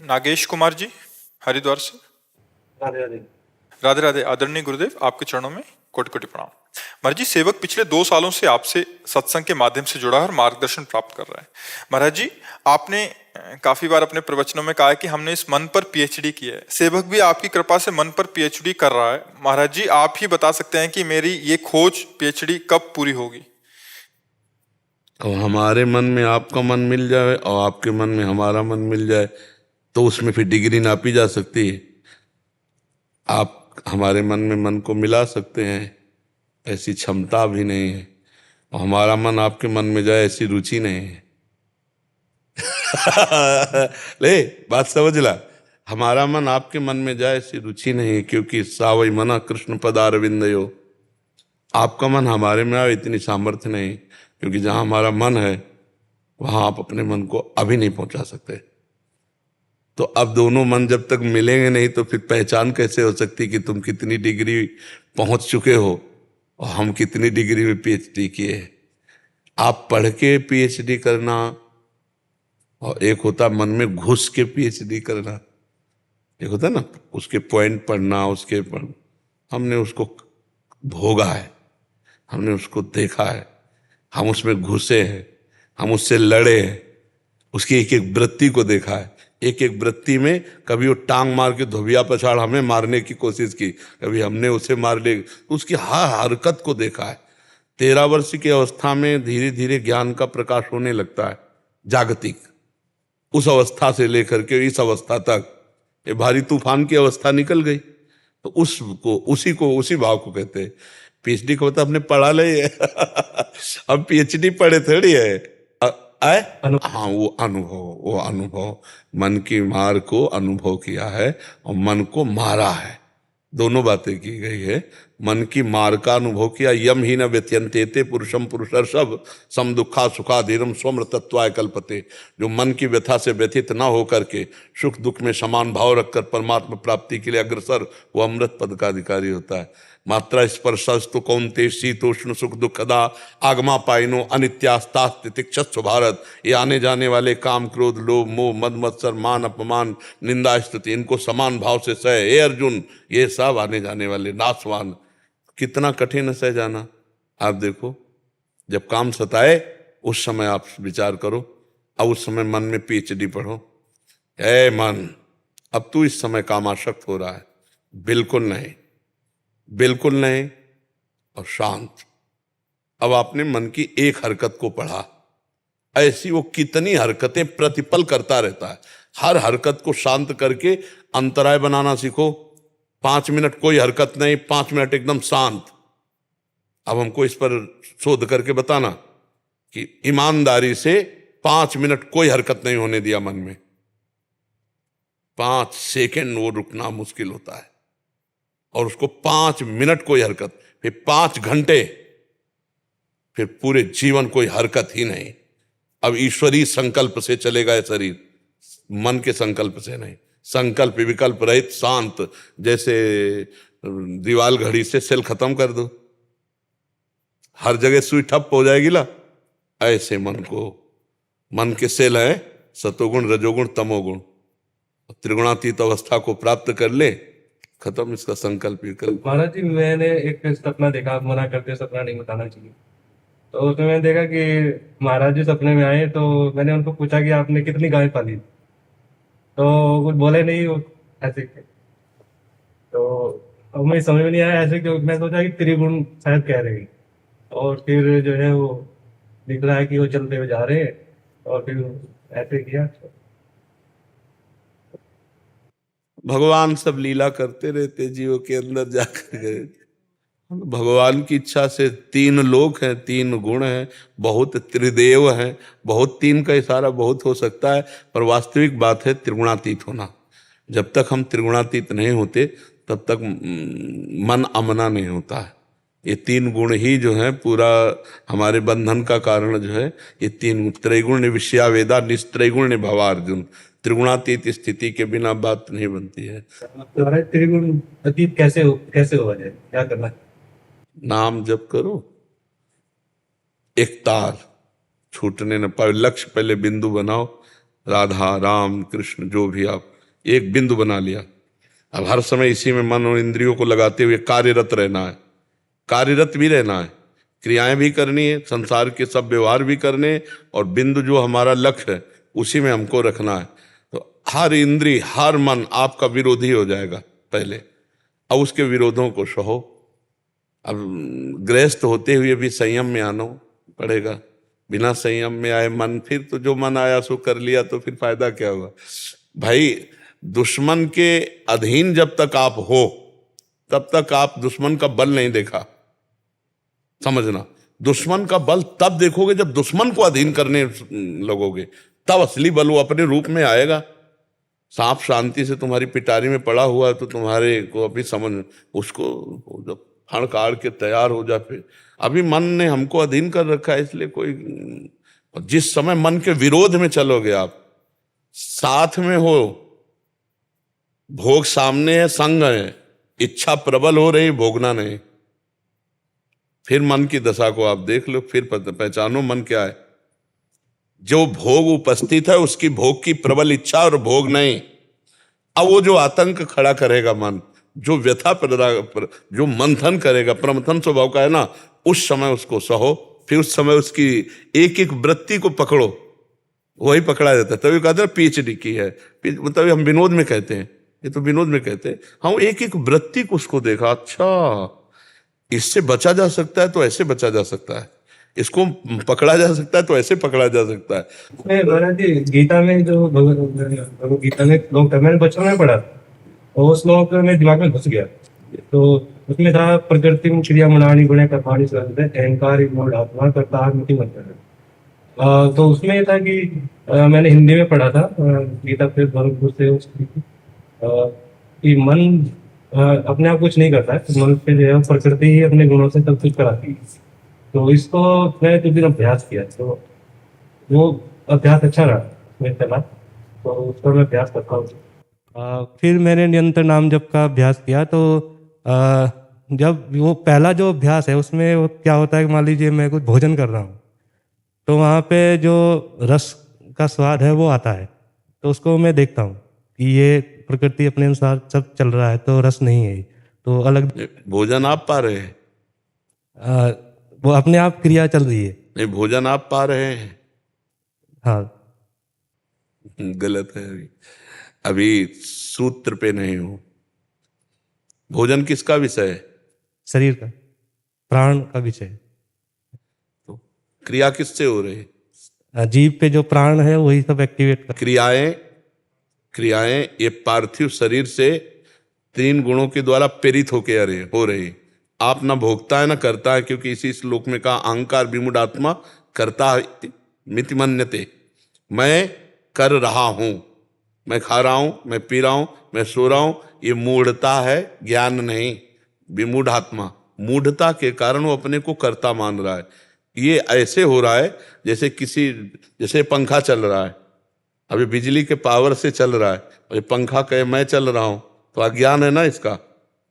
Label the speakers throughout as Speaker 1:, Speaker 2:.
Speaker 1: नागेश कुमार जी, हरिद्वार से।
Speaker 2: राधे राधे।
Speaker 1: राधे राधे। आदरणीय गुरुदेव, आपके चरणों में कोटि कोटि प्रणाम। महाराज जी, सेवक पिछले 2 सालों से आपसे सत्संग के माध्यम से जुड़ा है और मार्गदर्शन प्राप्त कर रहा है। महाराज जी, आपने काफी बार अपने प्रवचनों में कहा है कि हमने इस मन पर पीएचडी की है। सेवक भी आपकी कृपा से मन पर पीएचडी कर रहा है। महाराज जी, आप ही बता सकते हैं कि मेरी ये खोज पीएचडी कब पूरी होगी?
Speaker 3: और हमारे मन में आपका मन मिल जाए और आपके मन में हमारा मन मिल जाए तो उसमें फिर डिग्री नापी जा सकती है। आप हमारे मन में मन को मिला सकते हैं, ऐसी क्षमता भी नहीं है। और हमारा मन आपके मन में जाए, ऐसी रुचि नहीं है। ले बात समझ ला, हमारा मन आपके मन में जाए ऐसी रुचि नहीं है, क्योंकि सावई मना कृष्ण पदारविंदयो। आपका मन हमारे में आए इतनी सामर्थ्य नहीं, क्योंकि जहां हमारा मन है वहां आप अपने मन को अभी नहीं पहुंचा सकते। तो अब दोनों मन जब तक मिलेंगे नहीं तो फिर पहचान कैसे हो सकती कि तुम कितनी डिग्री पहुंच चुके हो और हम कितनी डिग्री में पीएचडी किए। आप पढ़ के पीएचडी करना और एक होता मन में घुस के पीएचडी करना। एक होता ना उसके पॉइंट पढ़ना, उसके हमने उसको भोगा है, हमने उसको देखा है, हम उसमें घुसे हैं, हम उससे लड़े हैं, उसकी एक एक वृत्ति को देखा है। एक एक वृत्ति में कभी वो टांग मार के धोबिया पछाड़ हमें मारने की कोशिश की, कभी हमने उसे मार ले, उसकी हर हरकत को देखा है। 13 वर्ष की अवस्था में धीरे धीरे ज्ञान का प्रकाश होने लगता है, जागतिक। उस अवस्था से लेकर के इस अवस्था तक ये भारी तूफान की अवस्था निकल गई, तो उसी भाव को कहते हैं पीएचडी को। मतलब अपने पढ़ा ले अब पीएचडी पढ़े थोड़ी है। हाँ, वो अनुभव मन की मार को अनुभव किया है और मन को मारा है। दोनों बातें की गई है। मन की मार का अनुभव किया। यम ही न व्यत्यंते पुरुषम पुरुषर्षभ सम दुखा सुखाधीरम स्वमृतत्वाय कल्पते। जो मन की व्यथा से व्यथित ना होकर के सुख दुख में समान भाव रखकर परमात्मा प्राप्ति के लिए अग्रसर, वो अमृत पद का अधिकारी होता है। मात्रा स्पर्शस्तु कौन्ते शीतोष्ण सुख दुखदा आगमा पाइनो अनित्यास्तास्तितिक्षस्व भारत। ये आने जाने वाले काम क्रोध लोभ मोह मद मत्सर मान अपमान निंदा स्तुति, इनको समान भाव से सह। हे अर्जुन, ये सब आने जाने वाले नाशवान। कितना कठिन है सह जाना। आप देखो, जब काम सताए उस समय आप विचार करो, अब उस समय मन में पीएचडी पढ़ो। ए मन, अब तू इस समय कामाशक्त हो रहा है? बिल्कुल नहीं, बिल्कुल नहीं। और शांत। अब आपने मन की एक हरकत को पढ़ा, ऐसी वो कितनी हरकतें प्रतिपल करता रहता है। हर हरकत को शांत करके अंतराय बनाना सीखो। 5 मिनट कोई हरकत नहीं, 5 मिनट एकदम शांत। अब हमको इस पर शोध करके बताना कि ईमानदारी से 5 मिनट कोई हरकत नहीं होने दिया मन में। 5 सेकंड वो रुकना मुश्किल होता है, और उसको 5 मिनट कोई हरकत, फिर 5 घंटे, फिर पूरे जीवन कोई हरकत ही नहीं। अब ईश्वरीय संकल्प से चलेगा ये शरीर, मन के संकल्प से नहीं। संकल्प विकल्प रहित शांत, जैसे दीवाल घड़ी से सेल खत्म कर दो, हर जगह सुई ठप हो जाएगी ला। ऐसे मन को, मन के सेल है सतोगुण रजोगुण तमोगुण, त्रिगुणातीत अवस्था को प्राप्त कर ले, खत्म इसका संकल्प विकल्प।
Speaker 2: महाराज जी, मैंने एक सपना देखा। आप मना करते सपना नहीं बताना चाहिए। तो उसमें मैंने देखा कि महाराज जी सपने में आए, तो मैंने उनको पूछा कि आपने कितनी गाय पाली, तो कुछ बोले नहीं वो ऐसे। तो अब मुझे समझ में नहीं आया ऐसे क्यों। मैं सोचा कि त्रिगुण शायद कह रहे हैं, और फिर जो है वो दिख रहा है कि वो चलते हुए जा रहे हैं, और फिर ऐसे किया।
Speaker 3: भगवान सब लीला करते रहते जीवों के अंदर जाकर गए। भगवान की इच्छा से 3 लोक हैं, 3 गुण हैं, बहुत त्रिदेव हैं, बहुत 3 का इशारा बहुत हो सकता है, पर वास्तविक बात है त्रिगुणातीत होना। जब तक हम त्रिगुणातीत नहीं होते तब तक मन अमना नहीं होता है। ये 3 गुण ही जो है पूरा हमारे बंधन का कारण जो है। ये 3 त्रैगुण विषया वेदा निस्त्रैगुण भवार्जुन। त्रिगुणातीत स्थिति के बिना बात नहीं बनती है।
Speaker 2: त्रिगुण अतीत कैसे हुआ जाए, क्या करना है?
Speaker 3: नाम जप करो, एक तार छूटने न पाए। लक्ष्य पहले बिंदु बनाओ, राधा राम कृष्ण जो भी आप एक बिंदु बना लिया। अब हर समय इसी में मन और इंद्रियों को लगाते हुए कार्यरत रहना है, कार्यरत भी रहना है, क्रियाएं भी करनी है, संसार के सब व्यवहार भी करने, और बिंदु जो हमारा लक्ष्य है उसी में हमको रखना है। तो हर इंद्री, हर मन आपका विरोधी हो जाएगा पहले, अब उसके विरोधों को सहो। अब गृहस्थ होते हुए भी संयम में आना पड़ेगा। बिना संयम में आए मन, फिर तो जो मन आया सो कर लिया, तो फिर फायदा क्या हुआ भाई। दुश्मन के अधीन जब तक आप हो तब तक आप दुश्मन का बल नहीं देखा, समझना। दुश्मन का बल तब देखोगे जब दुश्मन को अधीन करने लगोगे, तब असली बल वो अपने रूप में आएगा। सांप शांति से तुम्हारी पिटारी में पड़ा हुआ है तो तुम्हारे को अभी समझ, उसको जब फण काट के तैयार हो जाए, फिर अभी मन ने हमको अधीन कर रखा है। इसलिए कोई, जिस समय मन के विरोध में चलोगे आप, साथ में हो, भोग सामने है, संग है, इच्छा प्रबल हो रही, भोगना नहीं, फिर मन की दशा को आप देख लो, फिर पहचानो मन क्या है। जो भोग उपस्थित है उसकी भोग की प्रबल इच्छा और भोग नहीं। अब वो जो आतंक खड़ा करेगा मन, जो व्यथा जो मंथन करेगा, प्रमथन स्वभाव का है ना, उस समय उसको सहो। फिर उस समय उसकी एक एक वृत्ति को पकड़ो, वही पकड़ा जाता है। तभी कहते हैं PhD की है, मतलब हम विनोद में कहते हैं, ये तो विनोद में कहते हैं। हम एक एक वृत्ति को उसको देखा, अच्छा इससे बचा जा सकता है तो ऐसे बचा जा सकता है, इसको पकड़ा जा सकता है तो ऐसे पकड़ा जा सकता है।
Speaker 2: मैं महाराज जी गीता में जो भगवत गीता में श्लोक था, मैंने बचपन में पढ़ा था, और वो श्लोक मेरे दिमाग में घुस गया। तो उसमें था प्रकृति में क्रिया मनानी गुणे कर्माणि सर्वदा अहंकार मूढ़ आत्मा कर्ता मिति मंत्र। तो उसमें ये था कि मैंने हिंदी में पढ़ा था गीता पे भरपूर से कि मन अपने आप कुछ नहीं करता है, मन पे जो है प्रकृति ही अपने गुणों से सब कुछ कराती है। तो इसको मैंने कुछ दिन अभ्यास किया, तो वो अभ्यास अच्छा रहा, मैं चला, तो उसको मैं अभ्यास करता हूँ। फिर मैंने निरंतर नाम जप का अभ्यास किया। तो जब वो पहला जो अभ्यास है उसमें वो क्या होता है कि मान लीजिए मैं कुछ भोजन कर रहा हूँ, तो वहाँ पे जो रस का स्वाद है वो आता है, तो उसको मैं देखता हूँ कि ये प्रकृति अपने अनुसार सब चल रहा है, तो रस नहीं है, तो अलग
Speaker 3: भोजन आप पा रहे हैं,
Speaker 2: वो अपने आप क्रिया चल रही है।
Speaker 3: नहीं भोजन आप पा रहे हैं,
Speaker 2: हाँ
Speaker 3: गलत है। अभी सूत्र पे नहीं हो। भोजन किसका विषय है?
Speaker 2: शरीर का, प्राण का विषय।
Speaker 3: तो क्रिया किससे हो रही है?
Speaker 2: जीव पे जो प्राण है वही सब एक्टिवेट कर।
Speaker 3: क्रियाएं ये पार्थिव शरीर से 3 गुणों के द्वारा प्रेरित होके हो रही। आप ना भोगता है ना करता है, क्योंकि इसी श्लोक में कहा अहंकार विमूढ़ आत्मा करता मिति मन्यते। मैं कर रहा हूं, मैं खा रहा हूं, मैं पी रहा हूं, मैं सो रहा हूं, ये मूढ़ता है, ज्ञान नहीं। विमूढ़ आत्मा, मूढ़ता के कारण वो अपने को कर्ता मान रहा है। ये ऐसे हो रहा है जैसे पंखा चल रहा है, अभी बिजली के पावर से चल रहा है, और ये पंखा कहे मैं चल रहा हूं, तो अज्ञान है ना इसका।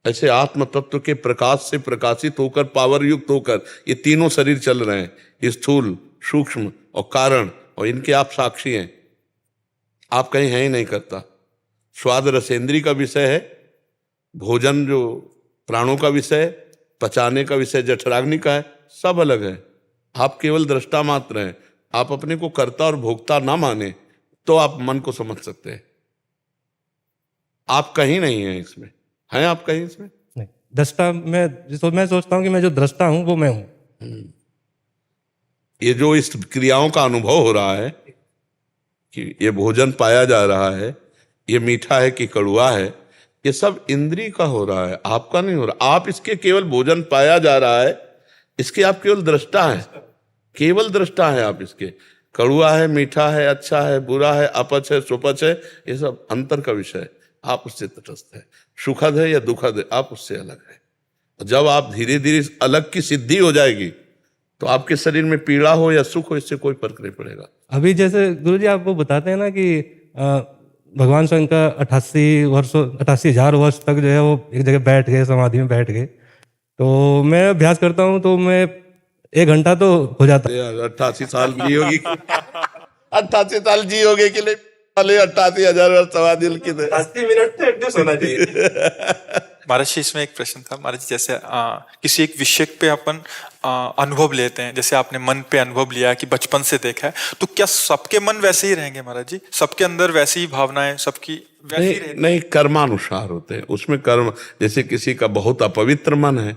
Speaker 3: ऐसे आत्म तत्व के प्रकाश से प्रकाशित होकर, पावर युक्त होकर ये तीनों शरीर चल रहे हैं, स्थूल, सूक्ष्म और कारण, और इनके आप साक्षी हैं। आप कहीं है ही नहीं करता। स्वाद रसेंद्री का विषय है, भोजन जो प्राणों का विषय है, पचाने का विषय जठराग्नि का है, सब अलग है। आप केवल दृष्टा मात्र हैं। आप अपने को कर्ता और भोक्ता ना माने तो आप मन को समझ सकते हैं। आप कहीं नहीं हैं इसमें, हैं आप कहीं इसमें
Speaker 2: नहीं। दृष्टा मैं सोचता हूँ कि मैं जो दृष्टा हूँ वो मैं हूँ।
Speaker 3: ये जो इस क्रियाओं का अनुभव हो रहा है कि ये भोजन पाया जा रहा है, ये मीठा है कि कड़वा है, ये सब इंद्री का हो रहा है, आपका नहीं हो रहा। आप इसके केवल भोजन पाया जा रहा है, इसके आप केवल दृष्टा हैं, केवल दृष्टा है आप इसके। कड़वा है, मीठा है, अच्छा है, बुरा है, अपच है, सुपच है, ये सब अंतर का विषय है। आप उससे तटस्थ है। सुखद है या दुखद है, आप उससे अलग है। जब आप धीरे धीरे अलग की सिद्धि हो जाएगी तो आपके शरीर में पीड़ा हो या सुख हो, इससे कोई फर्क नहीं पड़ेगा।
Speaker 2: अभी जैसे गुरुजी आपको बताते हैं ना कि भगवान शंकर 88,000 वर्ष तक जो है वो एक जगह बैठ गए, समाधि में बैठ गए। तो मैं अभ्यास करता हूँ तो मैं 1 घंटा तो हो जाता है।
Speaker 3: 88 साल जी होगी 88 साल जी होगे के लिए वाले 88,000 वर्ष सवा दिल की
Speaker 2: 80 मिनट तो एडजस्ट होना चाहिए।
Speaker 1: महाराज जी इसमें एक प्रश्न था महाराज जी, जैसे किसी एक विषय पे अपन अनुभव लेते हैं, जैसे आपने मन पे अनुभव लिया कि बचपन से देखा है, तो क्या सबके मन वैसे ही रहेंगे महाराज जी? सबके अंदर वैसी ही भावनाएं सबकी वैसी ही
Speaker 3: नहीं
Speaker 1: रहेंगी?
Speaker 3: नहीं, कर्मानुसार होते हैं उसमें कर्म। जैसे किसी का बहुत अपवित्र मन है,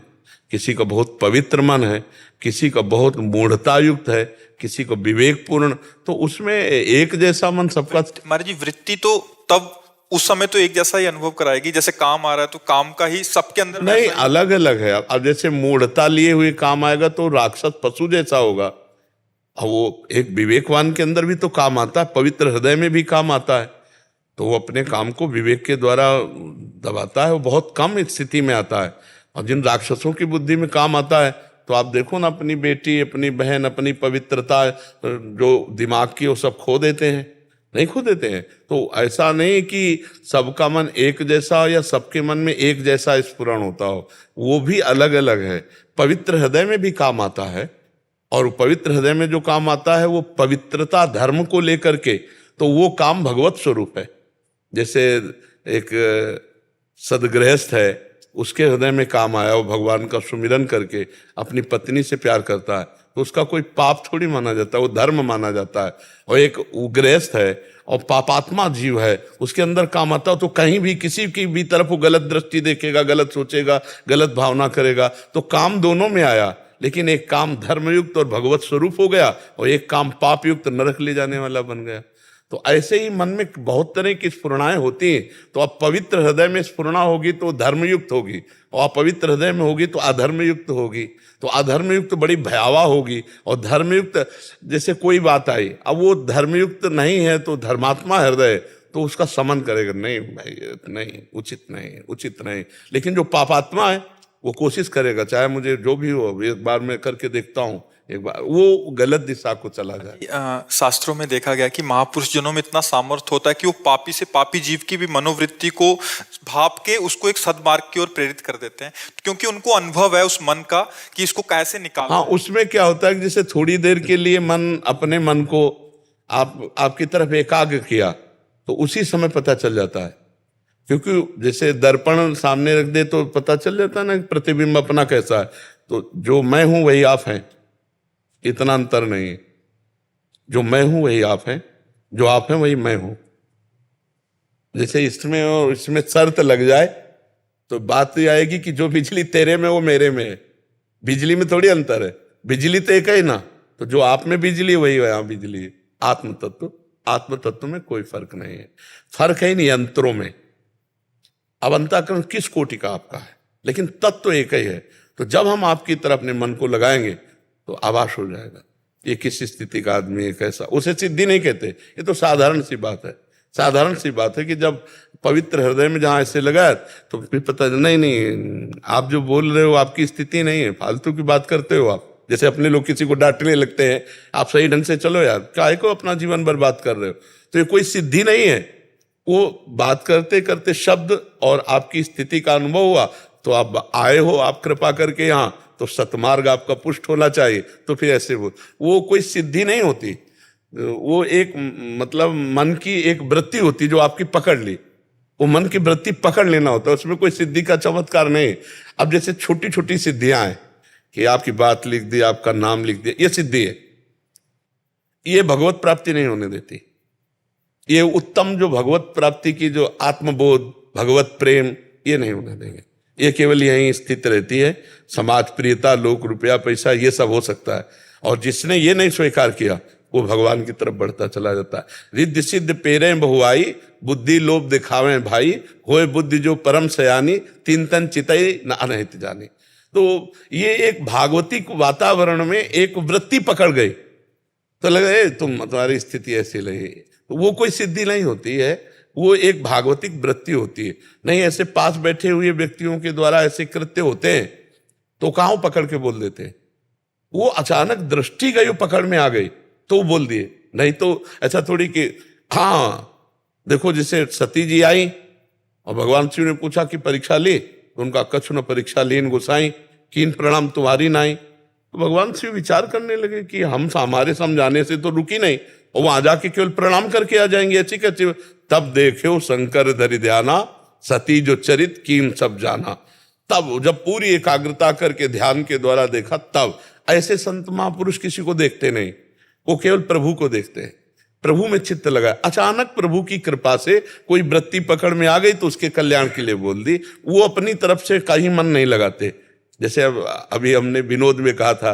Speaker 3: किसी का बहुत पवित्र मन है, किसी का बहुत मूढ़ता युक्त है, किसी को विवेकपूर्ण, तो उसमें एक जैसा मन सबका।
Speaker 1: महाराज जी वृत्ति तो तब उस समय तो एक जैसा ही अनुभव कराएगी, जैसे काम आ रहा है तो काम का ही सबके अंदर
Speaker 3: नहीं,
Speaker 1: वैसा ही-
Speaker 3: अलग अलग है। अब जैसे मूढ़ता लिए हुए काम आएगा तो राक्षस पशु जैसा होगा। अब वो एक विवेकवान के अंदर भी तो काम आता है, पवित्र हृदय में भी काम आता है, तो वो अपने काम को विवेक के द्वारा दबाता है। वो बहुत कम स्थिति में आता है। और जिन राक्षसों की बुद्धि में काम आता है, तो आप देखो ना, अपनी बेटी, अपनी बहन, अपनी पवित्रता जो दिमाग की, वो सब खो देते हैं, नहीं खो देते हैं। तो ऐसा नहीं कि सबका मन एक जैसा हो या सबके मन में एक जैसा स्फुरण होता हो, वो भी अलग अलग है। पवित्र हृदय में भी काम आता है, और पवित्र हृदय में जो काम आता है वो पवित्रता धर्म को लेकर के, तो वो काम भगवत स्वरूप है। जैसे एक सदगृहस्थ है, उसके हृदय में काम आया, वो भगवान का सुमिरन करके अपनी पत्नी से प्यार करता है, तो उसका कोई पाप थोड़ी माना जाता है, वो धर्म माना जाता है। और एक गृहस्थ है और पापात्मा जीव है, उसके अंदर काम आता है, तो कहीं भी किसी की भी तरफ वो गलत दृष्टि देखेगा, गलत सोचेगा, गलत भावना करेगा, तो काम दोनों में आया। लेकिन एक काम धर्मयुक्त और भगवत स्वरूप हो गया, और एक काम पाप युक्त नरक ले जाने वाला बन गया। तो ऐसे ही मन में बहुत तरह की स्फुरणाएं होती हैं। तो अब पवित्र हृदय में स्फुरणा होगी तो धर्मयुक्त होगी, और अपवित्र हृदय में होगी तो अधर्मयुक्त होगी। तो अधर्मयुक्त बड़ी भयावह होगी, और धर्मयुक्त, जैसे कोई बात आई, अब वो धर्मयुक्त नहीं है तो धर्मात्मा हृदय, तो उसका समन करेगा, नहीं भाई नहीं, उचित नहीं, उचित नहीं। लेकिन जो पापात्मा है वो कोशिश करेगा, चाहे मुझे जो भी हो, एक बार मैं करके देखता हूँ, एक बार वो गलत दिशा को चला जाए।
Speaker 1: शास्त्रों में देखा गया कि महापुरुष जनों में इतना सामर्थ्य होता है कि वो पापी से पापी जीव की भी मनोवृत्ति को भाप के उसको एक सद्मार्ग की ओर प्रेरित कर देते हैं, क्योंकि उनको अनुभव है उस मन का कि इसको कैसे निकालना।
Speaker 3: हाँ, उसमें क्या होता है कि जैसे थोड़ी देर के लिए मन, अपने मन को आपकी तरफ एकाग्र किया, तो उसी समय पता चल जाता है। क्योंकि जैसे दर्पण सामने रख दे तो पता चल जाता है ना प्रतिबिंब अपना कैसा है। तो जो मैं हूं वही आप हैं, इतना अंतर नहीं है। जो मैं हूं वही आप हैं, जो आप हैं वही मैं हूं। जैसे इसमें और इसमें शर्त लग जाए तो बात ये आएगी कि जो बिजली तेरे में वो मेरे में है। बिजली में थोड़ी अंतर है, बिजली तो एक है ना। तो जो आप में बिजली वही यहाँ बिजली है। आत्म तत्व में कोई फर्क नहीं है। फर्क है ही नहीं अंतरों में। अब अंतःकरण किस कोटि का आपका है, लेकिन तत्व एक ही है। तो जब हम आपकी तरफ अपने मन को लगाएंगे तो आभास हो जाएगा ये किस स्थिति का आदमी है, कैसा। उसे सिद्धि नहीं कहते, ये तो साधारण सी बात है। साधारण सी बात है कि जब पवित्र हृदय में जहां ऐसे लगा तो फिर पता नहीं आप जो बोल रहे हो आपकी स्थिति नहीं है, फालतू की बात करते हो आप। जैसे अपने लोग किसी को डांटने लगते हैं, आप सही ढंग से चलो यार, काहे को अपना जीवन बर्बाद कर रहे हो। तो ये कोई सिद्धि नहीं है। वो बात करते करते शब्द और आपकी स्थिति का अनुभव हुआ, तो आप आए हो, आप कृपा करके यहाँ, तो सतमार्ग आपका पुष्ट होना चाहिए। तो फिर ऐसे वो कोई सिद्धि नहीं होती, वो एक मतलब मन की एक वृत्ति होती जो आपकी पकड़ ली। वो मन की वृत्ति पकड़ लेना होता है, उसमें कोई सिद्धि का चमत्कार नहीं। अब जैसे छोटी छोटी सिद्धियां हैं कि आपकी बात लिख दी, आपका नाम लिख दिया, ये सिद्धि है। ये भगवत प्राप्ति नहीं होने देती। ये उत्तम जो भगवत प्राप्ति की जो आत्मबोध, भगवत प्रेम, ये नहीं होने देंगे। ये केवल यहीं स्थित रहती है। समाज प्रियता, लोक, रुपया, पैसा, ये सब हो सकता है। और जिसने ये नहीं स्वीकार किया वो भगवान की तरफ बढ़ता चला जाता है। रिद्धि सिद्ध पेरे बहुआई, बुद्धि लोभ दिखावे भाई, होए बुद्धि जो परम सयानी, तीन तन चितई न अनहित जानी। तो ये एक भागवतिक वातावरण में एक वृत्ति पकड़ गई, तो लगा तुम्हारी स्थिति ऐसी लगी। तो वो कोई सिद्धि नहीं होती है, वो एक भागवतिक वृत्ति होती है। नहीं, ऐसे पास बैठे हुए व्यक्तियों के द्वारा ऐसे कृत्य होते हैं तो कहाँ पकड़ के बोल देते हैं। वो अचानक दृष्टि गई, पकड़ में आ गई तो बोल दिए। नहीं तो ऐसा थोड़ी कि हाँ देखो, जैसे सती जी आई और भगवान शिव ने पूछा कि परीक्षा ली, तो उनका कछु न परीक्षा लीन गोसाई, कीन प्रणाम तुम्हारी नाई। तो भगवान शिव विचार करने लगे कि हम हमारे समझाने से तो रुकी नहीं, और वहां जाके केवल प्रणाम करके आ जाएंगे, अच्छी अच्छी। तब देखो शंकर धरि ध्याना, सती जो चरित कीन सब जाना। तब जब पूरी एकाग्रता करके ध्यान के द्वारा देखा, तब ऐसे संत महापुरुष किसी को देखते नहीं, वो केवल प्रभु को देखते हैं। प्रभु में चित्त लगा, अचानक प्रभु की कृपा से कोई वृत्ति पकड़ में आ गई तो उसके कल्याण के लिए बोल दी, वो अपनी तरफ से कहीं मन नहीं लगाते। जैसे अभी हमने विनोद में कहा था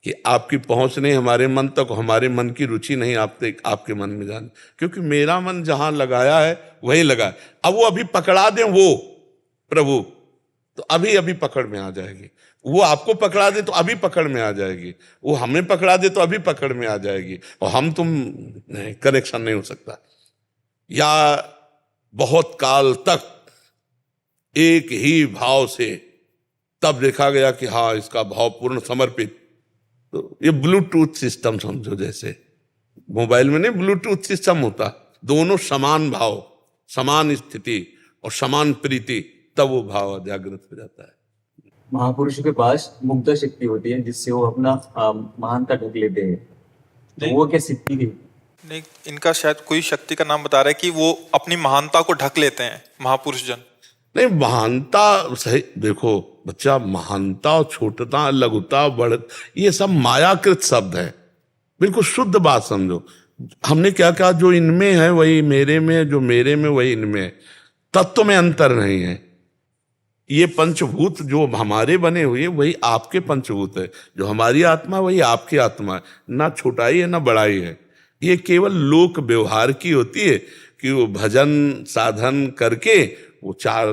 Speaker 3: कि आपकी पहुंच नहीं हमारे मन तक, हमारे मन की रुचि नहीं आपके मन में जाने, क्योंकि मेरा मन जहां लगाया है वही लगा है। अब वो अभी पकड़ा दें वो प्रभु, तो अभी अभी पकड़ में आ जाएगी। वो आपको पकड़ा दे तो अभी पकड़ में आ जाएगी, वो हमें पकड़ा दे तो अभी पकड़ में आ जाएगी, और हम तुम नहीं, कनेक्शन नहीं हो सकता। या बहुत काल तक एक ही भाव से, तब देखा गया कि हाँ इसका भाव पूर्ण समर्पित। तो ये ब्लूटूथ सिस्टम समझो, जैसे मोबाइल में नहीं ब्लूटूथ सिस्टम होता, दोनों समान भाव, समान स्थिति और समान प्रीति, तब वो भाव जागृत हो जाता है।
Speaker 4: महापुरुषों के पास मुग्धा शक्ति होती है जिससे वो अपना महानता ढक लेते हैं, तो वो क्या शक्ति थी?
Speaker 1: नहीं, इनका शायद कोई शक्ति का नाम बता रहा है कि वो अपनी महानता को ढक लेते हैं महापुरुष जन।
Speaker 3: नहीं, महानता सही, देखो बच्चा, महानता और छोटता, लघुता, बढ़, ये सब मायाकृत शब्द है। बिल्कुल शुद्ध बात समझो। हमने क्या कहा, जो इनमें है वही मेरे में है, जो मेरे में वही इनमें है, तत्व में अंतर नहीं है। ये पंचभूत जो हमारे बने हुए वही आपके पंचभूत है, जो हमारी आत्मा वही आपकी आत्मा है, ना छोटाई है ना बड़ाई है। ये केवल लोक व्यवहार की होती है कि वो भजन साधन करके वो चार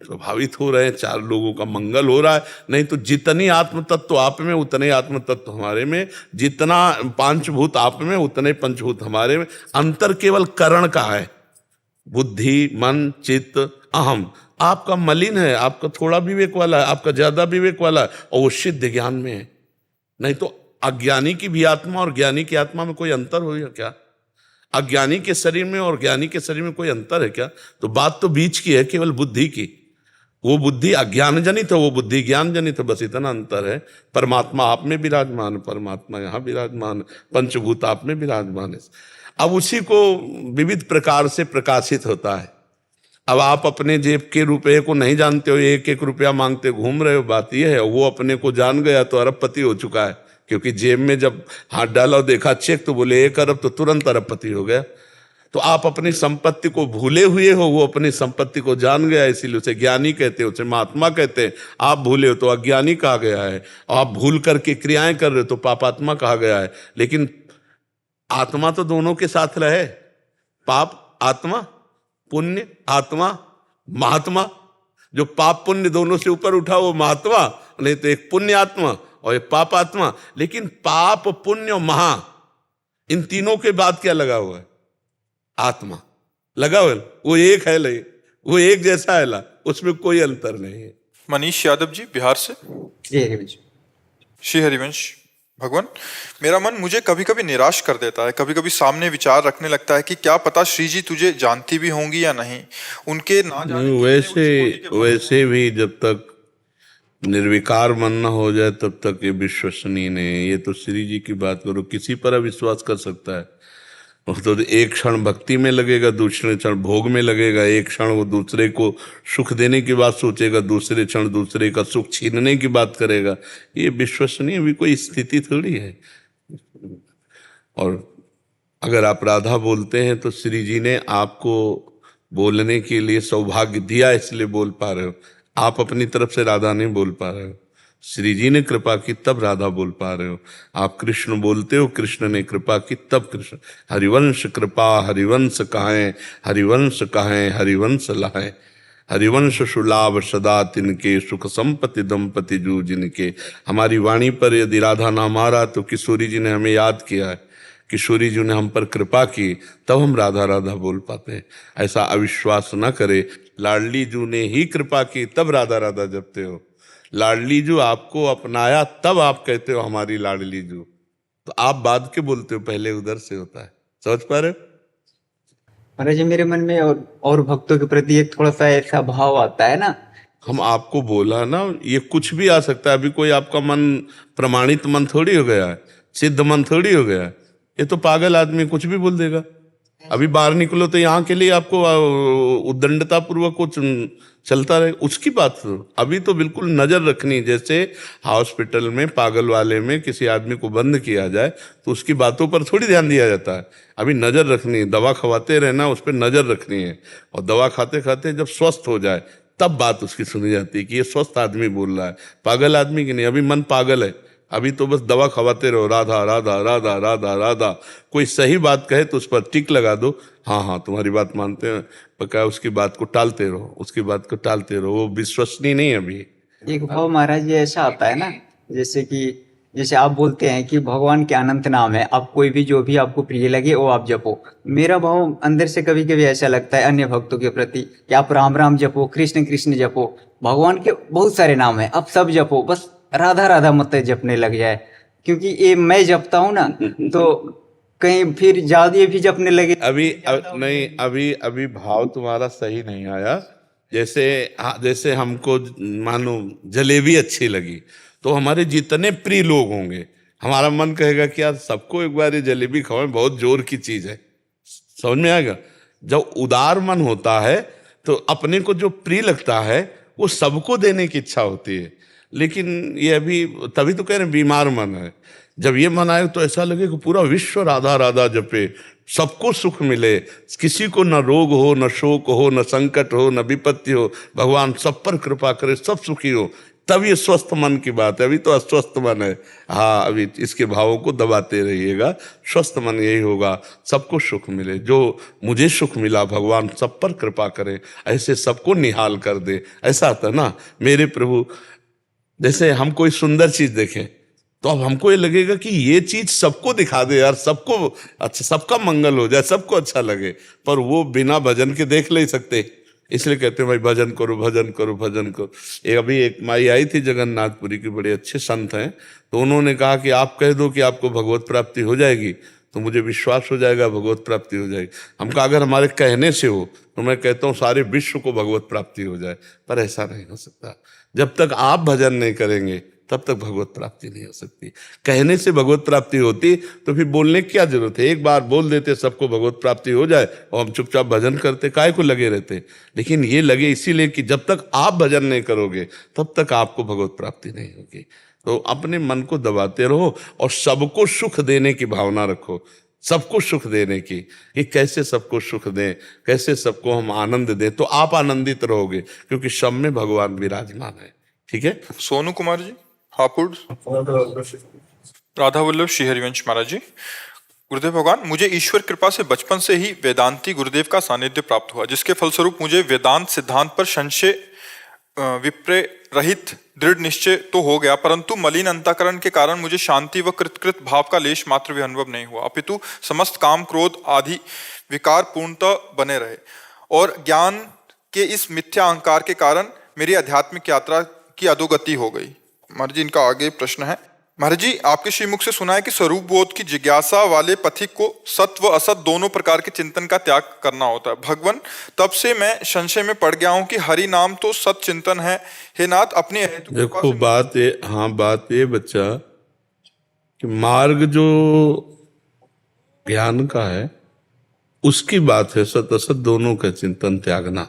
Speaker 3: प्रभावित हो रहे हैं, चार लोगों का मंगल हो रहा है। नहीं तो जितनी आत्म तत्व आप में उतने आत्म तत्व हमारे में, जितना पंचभूत आप में उतने पंचभूत हमारे में। अंतर केवल करण का है, बुद्धि, मन, चित्त, अहम। आपका मलिन है, आपका थोड़ा विवेक वाला है, आपका ज्यादा विवेक वाला है, और वो सिद्ध ज्ञान में है। नहीं तो अज्ञानी की भी आत्मा और ज्ञानी की आत्मा में कोई अंतर हो क्या? अज्ञानी के शरीर में और ज्ञानी के शरीर में कोई अंतर है क्या? तो बात तो बीच की है, केवल बुद्धि की। वो बुद्धि अज्ञान जनित है, वो बुद्धि ज्ञान जनित है, बस इतना अंतर है। परमात्मा आप में विराजमान, परमात्मा यहाँ विराजमान, पंचभूत आप में विराजमान है। अब उसी को विविध प्रकार से प्रकाशित होता है। अब आप अपने जेब के रुपए को नहीं जानते हो, एक एक रुपया मांगते घूम रहे हो, बात यह है। वो अपने को जान गया तो अरबपति हो चुका है, क्योंकि जेब में जब हाथ डाला और देखा चेक तो बोले 1 अरब, तो तुरंत अरबपति हो गया। तो आप अपनी संपत्ति को भूले हुए हो, वो अपनी संपत्ति को जान गया, इसीलिए उसे ज्ञानी कहते हैं, उसे महात्मा कहते हैं। आप भूले हो तो अज्ञानी कहा गया है, आप भूल करके क्रियाएं कर रहे हो तो पापात्मा कहा गया है। लेकिन आत्मा तो दोनों के साथ रहे, पाप आत्मा, पुण्य आत्मा, महात्मा। जो पाप पुण्य दोनों से ऊपर उठा वो महात्मा, नहीं तो एक पुण्य आत्मा और एक पाप आत्मा। लेकिन पाप, पुण्य और महा, इन तीनों के बाद क्या लगा हुआ है? आत्मा लगा हुआ है। वो एक है, ले वो एक जैसा है, ला उसमें कोई अंतर नहीं है।
Speaker 1: मनीष यादव जी बिहार से। श्री हरिवंश भगवान, मेरा मन मुझे कभी कभी निराश कर देता है। कभी कभी सामने विचार रखने लगता है कि क्या पता श्री जी तुझे जानती भी होंगी या नहीं। उनके ना जाने
Speaker 3: वैसे भी जब तक निर्विकार मन न हो जाए तब तक ये विश्वसनीय नहीं है। ये तो श्री जी की बात करो, किसी पर अविश्वास कर सकता है। वो तो एक क्षण भक्ति में लगेगा, दूसरे क्षण भोग में लगेगा, एक क्षण वो दूसरे को सुख देने की बात सोचेगा, दूसरे क्षण दूसरे का सुख छीनने की बात करेगा। ये विश्वसनीय भी कोई स्थिति थोड़ी है। और अगर आप राधा बोलते हैं तो श्री जी ने आपको बोलने के लिए सौभाग्य दिया, इसलिए बोल पा रहे हो। आप अपनी तरफ से राधा नहीं बोल पा रहे हो, श्री जी ने कृपा की तब राधा बोल पा रहे हो। आप कृष्ण बोलते हो, कृष्ण ने कृपा की तब कृष्ण। हरिवंश कृपा हरिवंश कहें, हरिवंश कहें हरिवंश लाएं। हरिवंश सुलाभ सदा तिनके, सुख संपत्ति दंपति जू जिनके। हमारी वाणी पर यदि राधा नाम आ रहा तो किशोरी जी ने हमें याद किया है, किशोरी जी ने हम पर कृपा की, तब हम राधा राधा बोल पाते हैं। ऐसा अविश्वास न करे। लाडली जू ने ही कृपा की तब राधा राधा जपते हो। लाडली जू आपको अपनाया तब आप कहते हो हमारी लाडली जू। तो आप बाद के बोलते हो, पहले उधर से होता है। समझ पा रहे हो?
Speaker 4: महाराज जी, मेरे मन में और भक्तों के प्रति एक थोड़ा सा ऐसा भाव आता है ना।
Speaker 3: हम आपको बोला ना, ये कुछ भी आ सकता है। अभी कोई आपका मन प्रमाणित मन थोड़ी हो गया है, सिद्ध मन थोड़ी हो गया है। ये तो पागल आदमी कुछ भी बोल देगा। अभी बाहर निकलो तो यहाँ के लिए आपको उद्दंडता पूर्वक कुछ चलता रहे, उसकी बात करो। अभी तो बिल्कुल नजर रखनी, जैसे हॉस्पिटल में पागल वाले में किसी आदमी को बंद किया जाए तो उसकी बातों पर थोड़ी ध्यान दिया जाता है। अभी नजर रखनी, दवा खवाते रहना, उस पर नजर रखनी है। और दवा खाते खाते जब स्वस्थ हो जाए तब बात उसकी सुनी जाती है कि ये स्वस्थ आदमी बोल रहा है, पागल आदमी की नहीं। अभी मन पागल है, अभी तो बस दवा खवाते रहो, राधा राधा राधा राधा राधा। कोई सही बात कहे तो उस पर टिक लगा दो, हाँ हाँ तुम्हारी बात मानते हैं, पक्का। उसकी बात को टालते रहो, उसकी बात को टालते रहो, वो विश्वसनीय नहीं है अभी।
Speaker 5: एक भाव महाराज जी ऐसा आता है ना, जैसे आप बोलते हैं कि भगवान के अनंत नाम है, आप कोई भी जो भी आपको प्रिय लगे वो आप जपो। मेरा भाव अंदर से कभी कभी ऐसा लगता है अन्य भक्तों के प्रति कि आप राम राम जपो, कृष्ण कृष्ण जपो, भगवान के बहुत सारे नाम है, आप सब जपो, बस राधा राधा मत जपने लग जाए। क्योंकि ये मैं जपता हूँ ना तो कहीं फिर ज्यादा भी जपने लगे।
Speaker 3: नहीं, अभी भाव तुम्हारा सही नहीं आया। जैसे हमको मानो जलेबी अच्छी लगी तो हमारे जितने प्रिय लोग होंगे, हमारा मन कहेगा कि यार सबको एक बार ये जलेबी खवाएं, बहुत जोर की चीज है। समझ में आएगा? जब उदार मन होता है तो अपने को जो प्रिय लगता है वो सबको देने की इच्छा होती है। लेकिन ये अभी तभी तो कह रहे हैं बीमार मन है। जब ये मन आए तो ऐसा लगे कि पूरा विश्व राधा राधा जपे, सबको सुख मिले, किसी को न रोग हो, न शोक हो, न संकट हो, न विपत्ति हो, भगवान सब पर कृपा करे, सब सुखी हो। तब ये स्वस्थ मन की बात है। अभी तो अस्वस्थ मन है। हाँ, अभी इसके भावों को दबाते रहिएगा। स्वस्थ मन यही होगा, सबको सुख मिले। जो मुझे सुख मिला, भगवान सब पर कृपा करे, ऐसे सबको निहाल कर दे। ऐसा आता है ना मेरे प्रभु। जैसे हम कोई सुंदर चीज देखें तो अब हमको ये लगेगा कि ये चीज सबको दिखा दे यार, सबको अच्छा, सबका मंगल हो जाए, सबको अच्छा लगे। पर वो बिना भजन के देख नहीं सकते, इसलिए कहते हैं भाई भजन करो, भजन करो, भजन करो। अभी एक माई आई थी जगन्नाथपुरी की, बड़े अच्छे संत हैं, तो उन्होंने कहा कि आप कह दो कि आपको भगवत प्राप्ति हो जाएगी तो मुझे विश्वास हो जाएगा भगवत प्राप्ति हो जाएगी। हम कहा अगर हमारे कहने से हो तो मैं कहता हूँ सारे विश्व को भगवत प्राप्ति हो जाए, पर ऐसा नहीं हो सकता। जब तक आप भजन नहीं करेंगे तब तक भगवत प्राप्ति नहीं हो सकती। कहने से भगवत प्राप्ति होती तो फिर बोलने की क्या जरूरत है? एक बार बोल देते सबको भगवत प्राप्ति हो जाए और हम चुपचाप भजन करते, काहे को लगे रहते। लेकिन ये लगे इसीलिए कि जब तक आप भजन नहीं करोगे तब तक आपको भगवत प्राप्ति नहीं होगी। तो अपने मन को दबाते रहो और सबको सुख देने की भावना रखो, सबको सुख देने की, कि कैसे सबको सुख दें, कैसे सबको हम आनंद दें, तो आप आनंदित रहोगे क्योंकि सब में भगवान विराजमान है। ठीक है।
Speaker 1: सोनू कुमार जी, हापुड़। राधा वल्लभ श्री हरिवंश महाराज जी। गुरुदेव भगवान, मुझे ईश्वर कृपा से बचपन से ही वेदांती गुरुदेव का सानिध्य प्राप्त हुआ, जिसके फलस्वरूप मुझे वेदांत सिद्धांत पर संशय विप्रय रहित दृढ़ निश्चय तो हो गया, परंतु मलिन अंतःकरण के कारण मुझे शांति व कृतकृत भाव का लेश मात्र भी अनुभव नहीं हुआ, अपितु समस्त काम क्रोध आदि विकार पूर्णतः बने रहे। और ज्ञान के इस मिथ्या अहंकार के कारण मेरी आध्यात्मिक यात्रा की अधोगति हो गई। महाराज जी, इनका आगे प्रश्न है। महाराज जी, आपके श्रीमुख से सुना है कि स्वरूप बोध की जिज्ञासा वाले पथिक को सत्व व असत दोनों प्रकार के चिंतन का त्याग करना होता है। भगवान, तब से मैं संशय में पड़ गया हूं कि हरि नाम तो सत चिंतन है। हे नाथ, अपने हेतु
Speaker 3: देखो बात ये, हाँ बात ये बच्चा कि मार्ग जो ज्ञान का है उसकी बात है, सत असत दोनों का चिंतन त्यागना।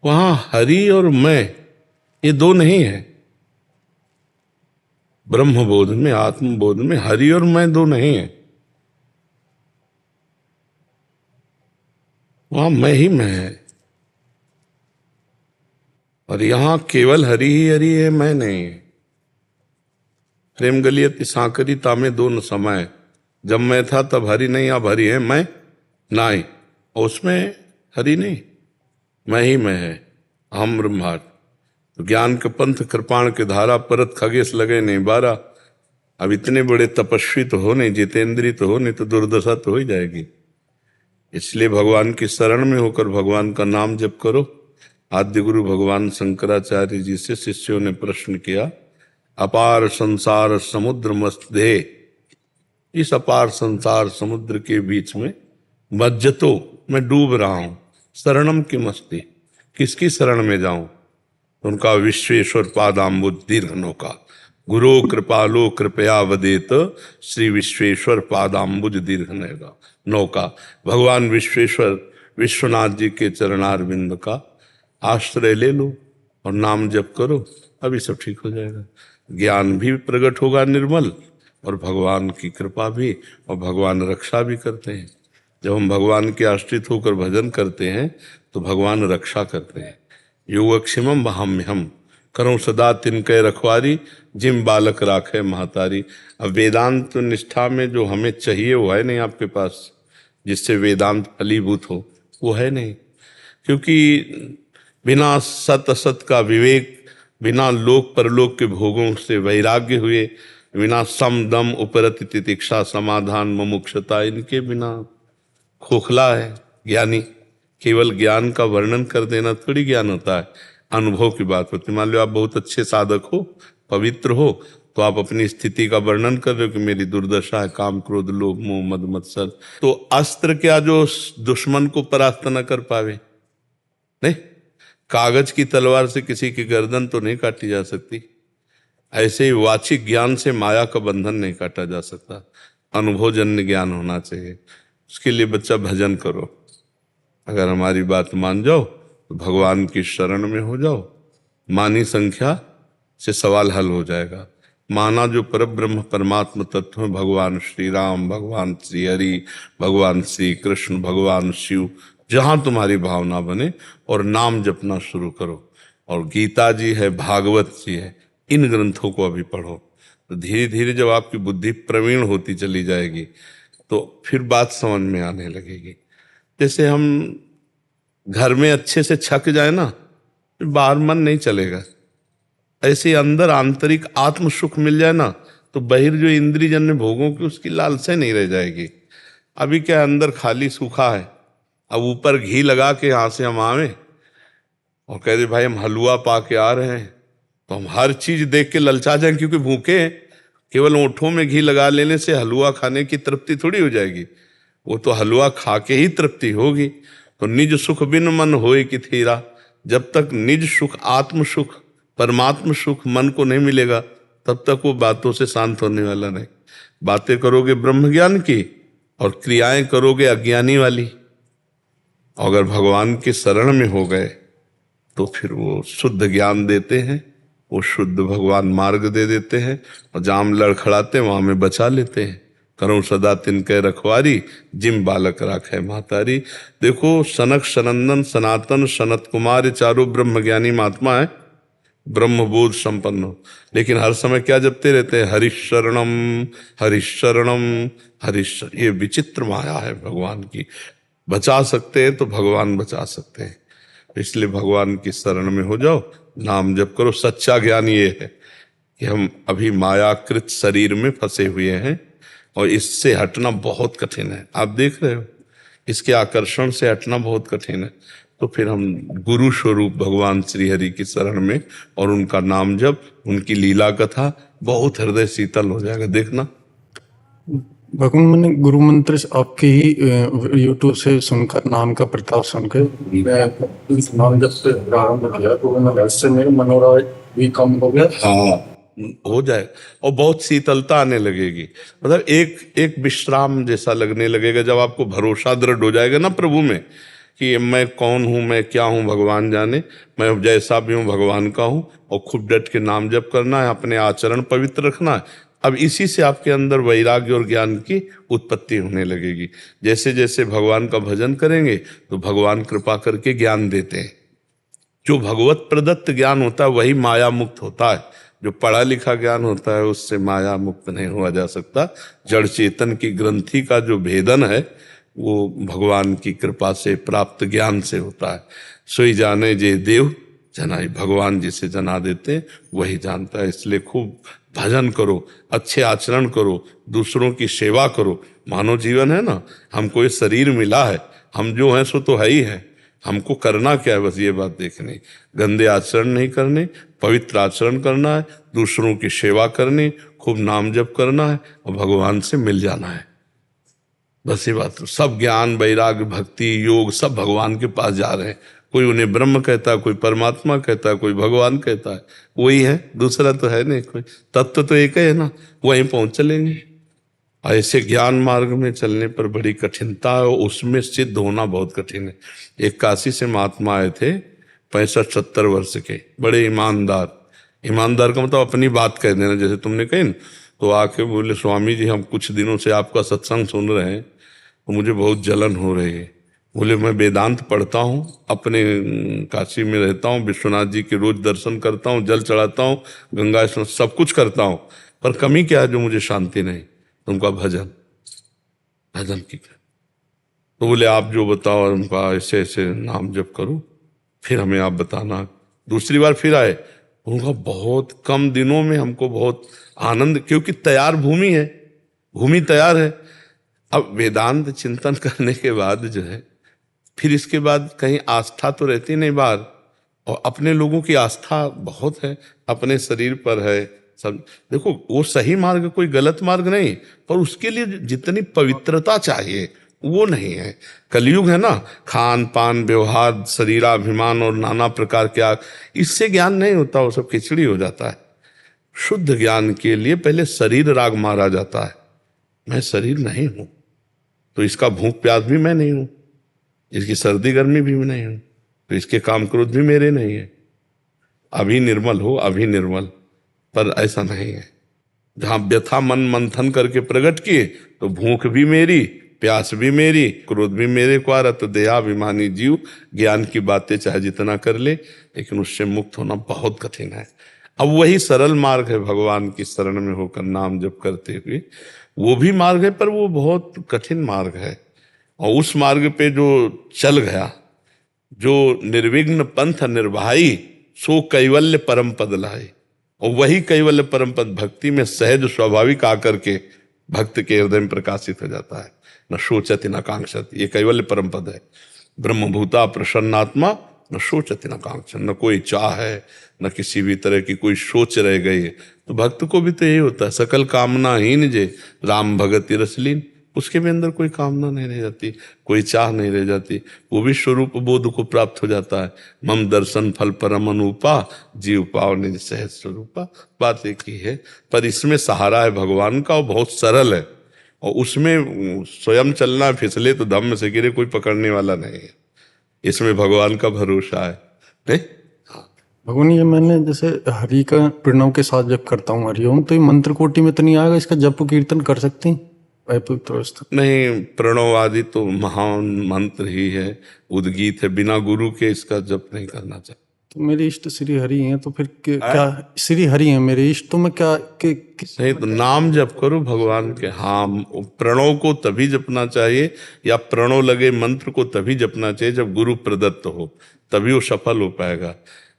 Speaker 3: वहां हरि और मैं ये दो नहीं है। ब्रह्म बोध में, आत्मबोध में हरि और मैं दो नहीं है। वहां मैं ही मैं है और यहां केवल हरि ही हरि है, मैं नहीं है। प्रेम गलियत सांकरी तामे दो न समय, जब मैं था तब हरि नहीं, अब हरि है मैं नहीं। और उसमें हरि नहीं, मैं ही मैं है, हम ब्रह्मार्थ। तो ज्ञान के पंथ कृपाण के धारा, परत खगेश लगे नहीं बारा। अब इतने बड़े तपस्वी तो हो नहीं, जितेंद्री तो हो नहीं, तो दुर्दशा तो हो ही जाएगी। इसलिए भगवान की शरण में होकर भगवान का नाम जप करो। आद्य गुरु भगवान शंकराचार्य जी से शिष्यों ने प्रश्न किया, अपार संसार समुद्र मध्य, इस अपार संसार समुद्र के बीच में मज्जतो, मैं डूब रहा हूं, शरणम की मस्ती, किसकी शरण में जाऊं? उनका विश्वेश्वर पादाम्बुज दीर्घ नौका, गुरो कृपालो कृपया वदेत श्री विश्वेश्वर पादाम्बुज दीर्घ नौका। भगवान विश्वेश्वर विश्वनाथ जी के चरणारविंद का आश्रय ले लो और नाम जप करो, अभी सब ठीक हो जाएगा। ज्ञान भी प्रकट होगा निर्मल, और भगवान की कृपा भी, और भगवान रक्षा भी करते हैं। जब हम भगवान के आश्रित होकर भजन करते हैं तो भगवान रक्षा करते हैं। योगक्षेमम वहाम्यहम करो सदा तिनके रखवारी, जिम बालक राखे महतारी। अब वेदांत निष्ठा में जो हमें चाहिए वो है नहीं आपके पास, जिससे वेदांत फलीभूत हो, वो है नहीं। क्योंकि बिना सत असत का विवेक, बिना लोक परलोक के भोगों से वैराग्य हुए, बिना सम दम उपरति तितिक्षा समाधान मुमुक्षता, इनके बिना खोखला है ज्ञानी। केवल ज्ञान का वर्णन कर देना थोड़ी ज्ञान होता है, अनुभव की बात होती है। मान लो आप बहुत अच्छे साधक हो, पवित्र हो, तो आप अपनी स्थिति का वर्णन कर रहे हो कि मेरी दुर्दशा है, काम क्रोध लोभ मोह मद मत्सर। तो अस्त्र क्या जो दुश्मन को परास्त न कर पावे? नहीं, कागज की तलवार से किसी की गर्दन तो नहीं काटी जा सकती। ऐसे ही वाचिक ज्ञान से माया का बंधन नहीं काटा जा सकता। अनुभवजन्य ज्ञान होना चाहिए। उसके लिए बच्चा भजन करो। अगर हमारी बात मान जाओ तो भगवान की शरण में हो जाओ, मानी संख्या से सवाल हल हो जाएगा। माना जो परब्रह्म परमात्म तत्व में भगवान श्री राम, भगवान श्री हरि, भगवान श्री कृष्ण, भगवान शिव, जहां तुम्हारी भावना बने, और नाम जपना शुरू करो। और गीता जी है, भागवत जी है, इन ग्रंथों को अभी पढ़ो। तो धीरे धीरे जब आपकी बुद्धि प्रवीण होती चली जाएगी तो फिर बात समझ में आने लगेगी। जैसे हम घर में अच्छे से छक जाए ना, बाहर मन नहीं चलेगा। ऐसे अंदर आंतरिक आत्म सुख मिल जाए ना, तो बाहर जो इंद्रियजन्य भोगों की उसकी लालसा नहीं रह जाएगी। अभी क्या अंदर खाली सूखा है, अब ऊपर घी लगा के यहाँ से हम आवे और कह दे भाई हम हलवा पा के आ रहे हैं, तो हम हर चीज देख के ललचा जाएं, क्योंकि भूखे हैं। केवल ओंठों में घी लगा लेने से हलवा खाने की तृप्ति थोड़ी हो जाएगी, वो तो हलवा खा के ही तृप्ति होगी। तो निज सुख बिन मन होए कि थीरा, जब तक निज सुख आत्म सुख परमात्म सुख मन को नहीं मिलेगा तब तक वो बातों से शांत होने वाला नहीं। बातें करोगे ब्रह्म ज्ञान की और क्रियाएं करोगे अज्ञानी वाली। अगर भगवान की शरण में हो गए तो फिर वो शुद्ध ज्ञान देते हैं, वो शुद्ध भगवान मार्ग दे देते हैं, और जहाँ हम लड़खड़ाते हैं वहां में बचा लेते हैं। करो सदा तिनके रखवारी, जिम बालक राखे महतारी। देखो सनक सनंदन सनातन सनत कुमार ये चारों ब्रह्म ज्ञानी महात्मा है, ब्रह्मबोध संपन्न हो, लेकिन हर समय क्या जपते रहते हैं? हरिशरणम हरिशरणम हरिशरण। ये विचित्र माया है भगवान की। बचा सकते हैं तो भगवान बचा सकते हैं, इसलिए भगवान की शरण में हो जाओ, नाम जप करो। सच्चा ज्ञान ये है कि हम अभी मायाकृत शरीर में फंसे हुए हैं और इससे हटना बहुत कठिन है। आप देख रहे हो, इसके आकर्षण से हटना बहुत कठिन है। तो फिर हम गुरु स्वरूप भगवान श्री हरि की शरण में और उनका नाम जप, उनकी लीला कथा, बहुत हृदय शीतल हो जाएगा। देखना
Speaker 6: भगवान, मैंने गुरु मंत्र आपके ही यूट्यूब से सुनकर, नाम का प्रताप सुनकर मैं इस नाम जब से प्रारंभ किया तो मैं वैसे मेरे मनोराज भी कम हो गया।
Speaker 3: हाँ, हो जाए और बहुत शीतलता आने लगेगी। मतलब एक विश्राम जैसा लगने लगेगा जब आपको भरोसा दृढ़ हो जाएगा ना प्रभु में, कि मैं कौन हूँ, मैं क्या हूँ भगवान जाने, मैं जैसा भी हूँ भगवान का हूँ। और खूब डट के नाम जप करना है, अपने आचरण पवित्र रखना है। अब इसी से आपके अंदर वैराग्य और ज्ञान की उत्पत्ति होने लगेगी। जैसे जैसे भगवान का भजन करेंगे तो भगवान कृपा करके ज्ञान देते हैं। जो भगवत प्रदत्त ज्ञान होता है वही माया मुक्त होता है। जो पढ़ा लिखा ज्ञान होता है उससे माया मुक्त नहीं हुआ जा सकता। जड़ चेतन की ग्रंथि का जो भेदन है वो भगवान की कृपा से प्राप्त ज्ञान से होता है। सोई जाने जे देव जनाई, भगवान जिसे जना देते हैं वही जानता है। इसलिए खूब भजन करो, अच्छे आचरण करो, दूसरों की सेवा करो। मानव जीवन है ना, हमको ये शरीर मिला है, हम जो हैं सो तो है ही है। हमको करना क्या है, बस ये बात देखनी। गंदे आचरण नहीं करने, पवित्र आचरण करना है, दूसरों की सेवा करनी, खूब नाम जप करना है और भगवान से मिल जाना है। बस ये बात। सब ज्ञान वैराग्य भक्ति योग सब भगवान के पास जा रहे हैं, कोई उन्हें ब्रह्म कहता है, कोई परमात्मा कहता है, कोई भगवान कहता है, वही है, दूसरा तो है नहीं कोई, तत्व तो एक है ना, वहीं पहुंच चलेंगे। ऐसे ज्ञान मार्ग में चलने पर बड़ी कठिनता है, उसमें सिद्ध होना बहुत कठिन है। एक काशी से महात्मा आए थे 65-70 वर्ष के, बड़े ईमानदार। ईमानदार का मतलब अपनी बात कह देना, जैसे तुमने कही ना, तो आके बोले स्वामी जी हम कुछ दिनों से आपका सत्संग सुन रहे हैं तो मुझे बहुत जलन हो रही है। बोले मैं वेदांत पढ़ता हूँ, अपने काशी में रहता हूँ, विश्वनाथ जी के रोज दर्शन करता हूँ, जल चढ़ाता हूँ, गंगा स्नान सब कुछ करता हूँ, पर कमी क्या है जो मुझे शांति नहीं? तुमका भजन, भजन की। तो बोले आप जो बताओ, उनका ऐसे ऐसे नाम जप करो, फिर हमें आप बताना। दूसरी बार फिर आए, उनका बहुत कम दिनों में हमको बहुत आनंद, क्योंकि तैयार भूमि है, भूमि तैयार है। अब वेदांत चिंतन करने के बाद जो है, फिर इसके बाद कहीं आस्था तो रहती नहीं बाहर, और अपने लोगों की आस्था बहुत है, अपने शरीर पर है सब। देखो वो सही मार्ग, कोई गलत मार्ग नहीं, पर उसके लिए जितनी पवित्रता चाहिए वो नहीं है। कलयुग है ना, खान पान व्यवहार शरीराभिमान और नाना प्रकार के आग, इससे ज्ञान नहीं होता, वो सब खिचड़ी हो जाता है। शुद्ध ज्ञान के लिए पहले शरीर राग मारा जाता है। मैं शरीर नहीं हूं, तो इसका भूख प्यास भी मैं नहीं हूं, इसकी सर्दी गर्मी भी मैं नहीं हूं, तो इसके काम क्रोध भी मेरे नहीं है। अभी निर्मल हो, अभी निर्मल, पर ऐसा नहीं है। जहां व्यथा मन मंथन करके प्रकट किए तो भूख भी मेरी, प्यास भी मेरी, क्रोध भी मेरे को आ रहा, तो देहाभिमानी जीव ज्ञान की बातें चाहे जितना कर ले, लेकिन उससे मुक्त होना बहुत कठिन है। अब वही सरल मार्ग है, भगवान की शरण में होकर नाम जप करते हुए, वो भी मार्ग है, पर वो बहुत कठिन मार्ग है। और उस मार्ग पे जो चल गया, जो निर्विघ्न पंथ निर्वाही, सो कैवल्य परम पद लाई। और वही कैवल्य परम पद भक्ति में सहज स्वाभाविक आकर के भक्त के हृदय में प्रकाशित हो जाता है। न शोचति न कांक्षति, ये कैवल्य परम पद है। ब्रह्मभूता प्रसन्नात्मा न शोचति न कांक्षति, न कोई चाह है, न किसी भी तरह की कोई सोच रह गई है। तो भक्त को भी तो यही होता है, सकल कामना हीन जे राम भगति रसलीन, उसके भी अंदर कोई कामना नहीं रह जाती, कोई चाह नहीं रह जाती, वो भी स्वरूप बोध को प्राप्त हो जाता है। मम दर्शन फल परम अनुपा, जीव पाव निज सहज स्वरूपा। बात एक ही है, पर इसमें सहारा है भगवान का, और बहुत सरल है, और उसमें स्वयं चलना, फिसले तो धम्म से गिरे, कोई पकड़ने वाला नहीं है। इसमें भगवान का भरोसा है, नहीं?
Speaker 6: भगवान ये मैंने जैसे हरि का प्रणव के साथ जब करता हूँ हरिओम, तो ये मंत्र कोटि में तो नहीं आएगा, इसका जप कीर्तन कर सकते हैं अवस्था?
Speaker 3: नहीं, प्रणव आदि तो महान मंत्र ही है, उद्गीत है, बिना गुरु के इसका जप नहीं करना चाहिए।
Speaker 6: तो मेरे इष्ट श्री हरि हैं, तो फिर क्या श्री हरि हैं मेरे इष्ट, तो मैं क्या
Speaker 3: नहीं, तो नाम जप करो भगवान के। हाँ, प्रणव को तभी जपना चाहिए, या प्रणव लगे मंत्र को तभी जपना चाहिए जब गुरु प्रदत्त हो, तभी वो सफल हो पाएगा।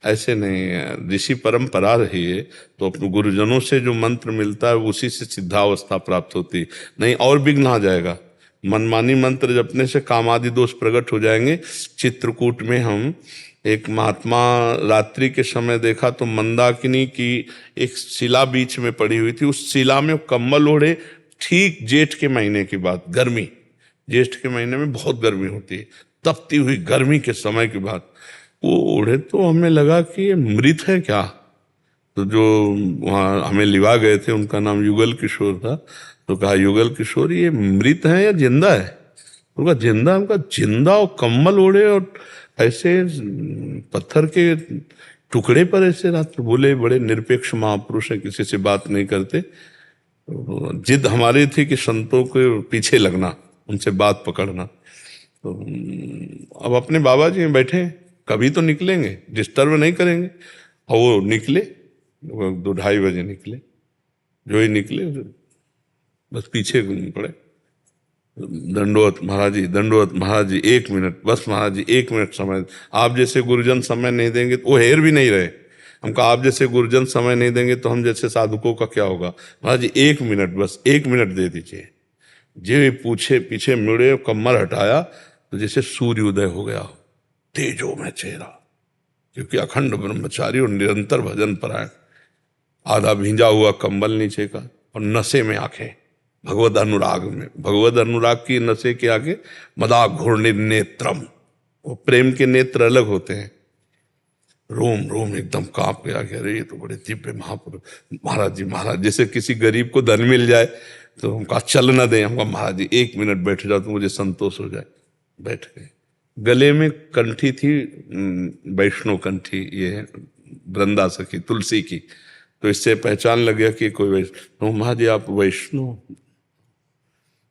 Speaker 3: ऐसे नहीं, ऋषि परंपरा रही है, तो अपने गुरुजनों से जो मंत्र मिलता है उसी से सिद्धावस्था प्राप्त होती, नहीं और विघ्न आ जाएगा। मनमानी मंत्र जपने से काम आदि दोष प्रकट हो जाएंगे। चित्रकूट में हम एक महात्मा रात्रि के समय देखा तो मंदाकिनी की एक शिला बीच में पड़ी हुई थी, उस शिला में कम्बल ओढ़े, ठीक जेठ के महीने की बात, गर्मी, जेठ के महीने में बहुत गर्मी होती है, तपती हुई गर्मी के समय की बात, वो ओढ़े, तो हमें लगा कि ये मृत है क्या। तो जो वहाँ हमें लिवा गए थे, उनका नाम युगल किशोर था, तो कहा युगल किशोर ये मृत है या जिंदा है? उनका जिंदा। उनका जिंदा, और कम्बल ओढ़े, और ऐसे पत्थर के टुकड़े पर ऐसे रात। बोले बड़े निरपेक्ष महापुरुष है, किसी से बात नहीं करते। जिद हमारी थी कि संतों के पीछे लगना, उनसे बात पकड़ना। तो अब अपने बाबा जी में बैठे, कभी तो निकलेंगे, डिस्टर्ब नहीं करेंगे। और वो निकले, 2-2:30 बजे निकले, जो ही निकले बस पीछे पड़े, दंडोत महाराज जी, दंडोत महाराज जी, 1 मिनट बस महाराज जी, 1 मिनट समय। आप जैसे गुरुजन समय नहीं देंगे तो वो हेर भी नहीं रहे। हम कहा आप जैसे गुरुजन समय नहीं देंगे तो हम जैसे साधुकों का क्या होगा। महाराज जी 1 मिनट, बस 1 मिनट दे दीजिए। जो पूछे पीछे मुड़े, कमर हटाया तो जैसे सूर्य उदय हो गया, तेजो में चेहरा, क्योंकि अखंड ब्रह्मचारी और निरंतर भजन परायण। आधा भींजा हुआ कंबल नीचे का, और नशे में आंखें, भगवद अनुराग में, भगवद अनुराग की नशे के आगे मदा घूर्णिर नेत्रम, वो प्रेम के नेत्र अलग होते हैं। रोम रोम एकदम कांप गया कि अरे ये तो बड़े दिव्य महापुरुष। महाराज जी, महाराज, जैसे किसी गरीब को धन मिल जाए तो हम कहा चल न दें, हम कहा महाराज जी 1 मिनट बैठ जाओ तो मुझे संतोष हो जाए। बैठ गए। गले में कंठी थी, वैष्णव कंठी, ये वृंदा सखी तुलसी की, तो इससे पहचान लग गया कि कोई वैष्णव। तो महाराज जी आप वैष्णव?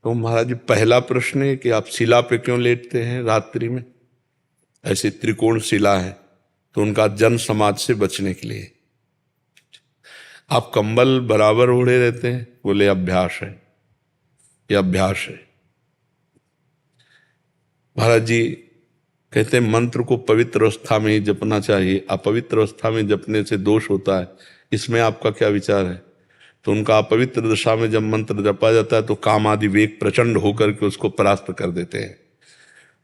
Speaker 3: तो महाराज जी पहला प्रश्न है कि आप शिला पे क्यों लेटते हैं रात्रि में? ऐसी त्रिकोण शिला है, तो उनका जन समाज से बचने के लिए। आप कंबल बराबर ओढ़े रहते हैं? बोले अभ्यास है, ये अभ्यास है। महाराज जी कहते हैं मंत्र को पवित्र अवस्था में ही जपना चाहिए, अपवित्र अवस्था में जपने से दोष होता है, इसमें आपका क्या विचार है? तो उनका अपवित्र दशा में जब मंत्र जपा जाता है तो काम आदि वेग प्रचंड होकर के उसको परास्त कर देते हैं,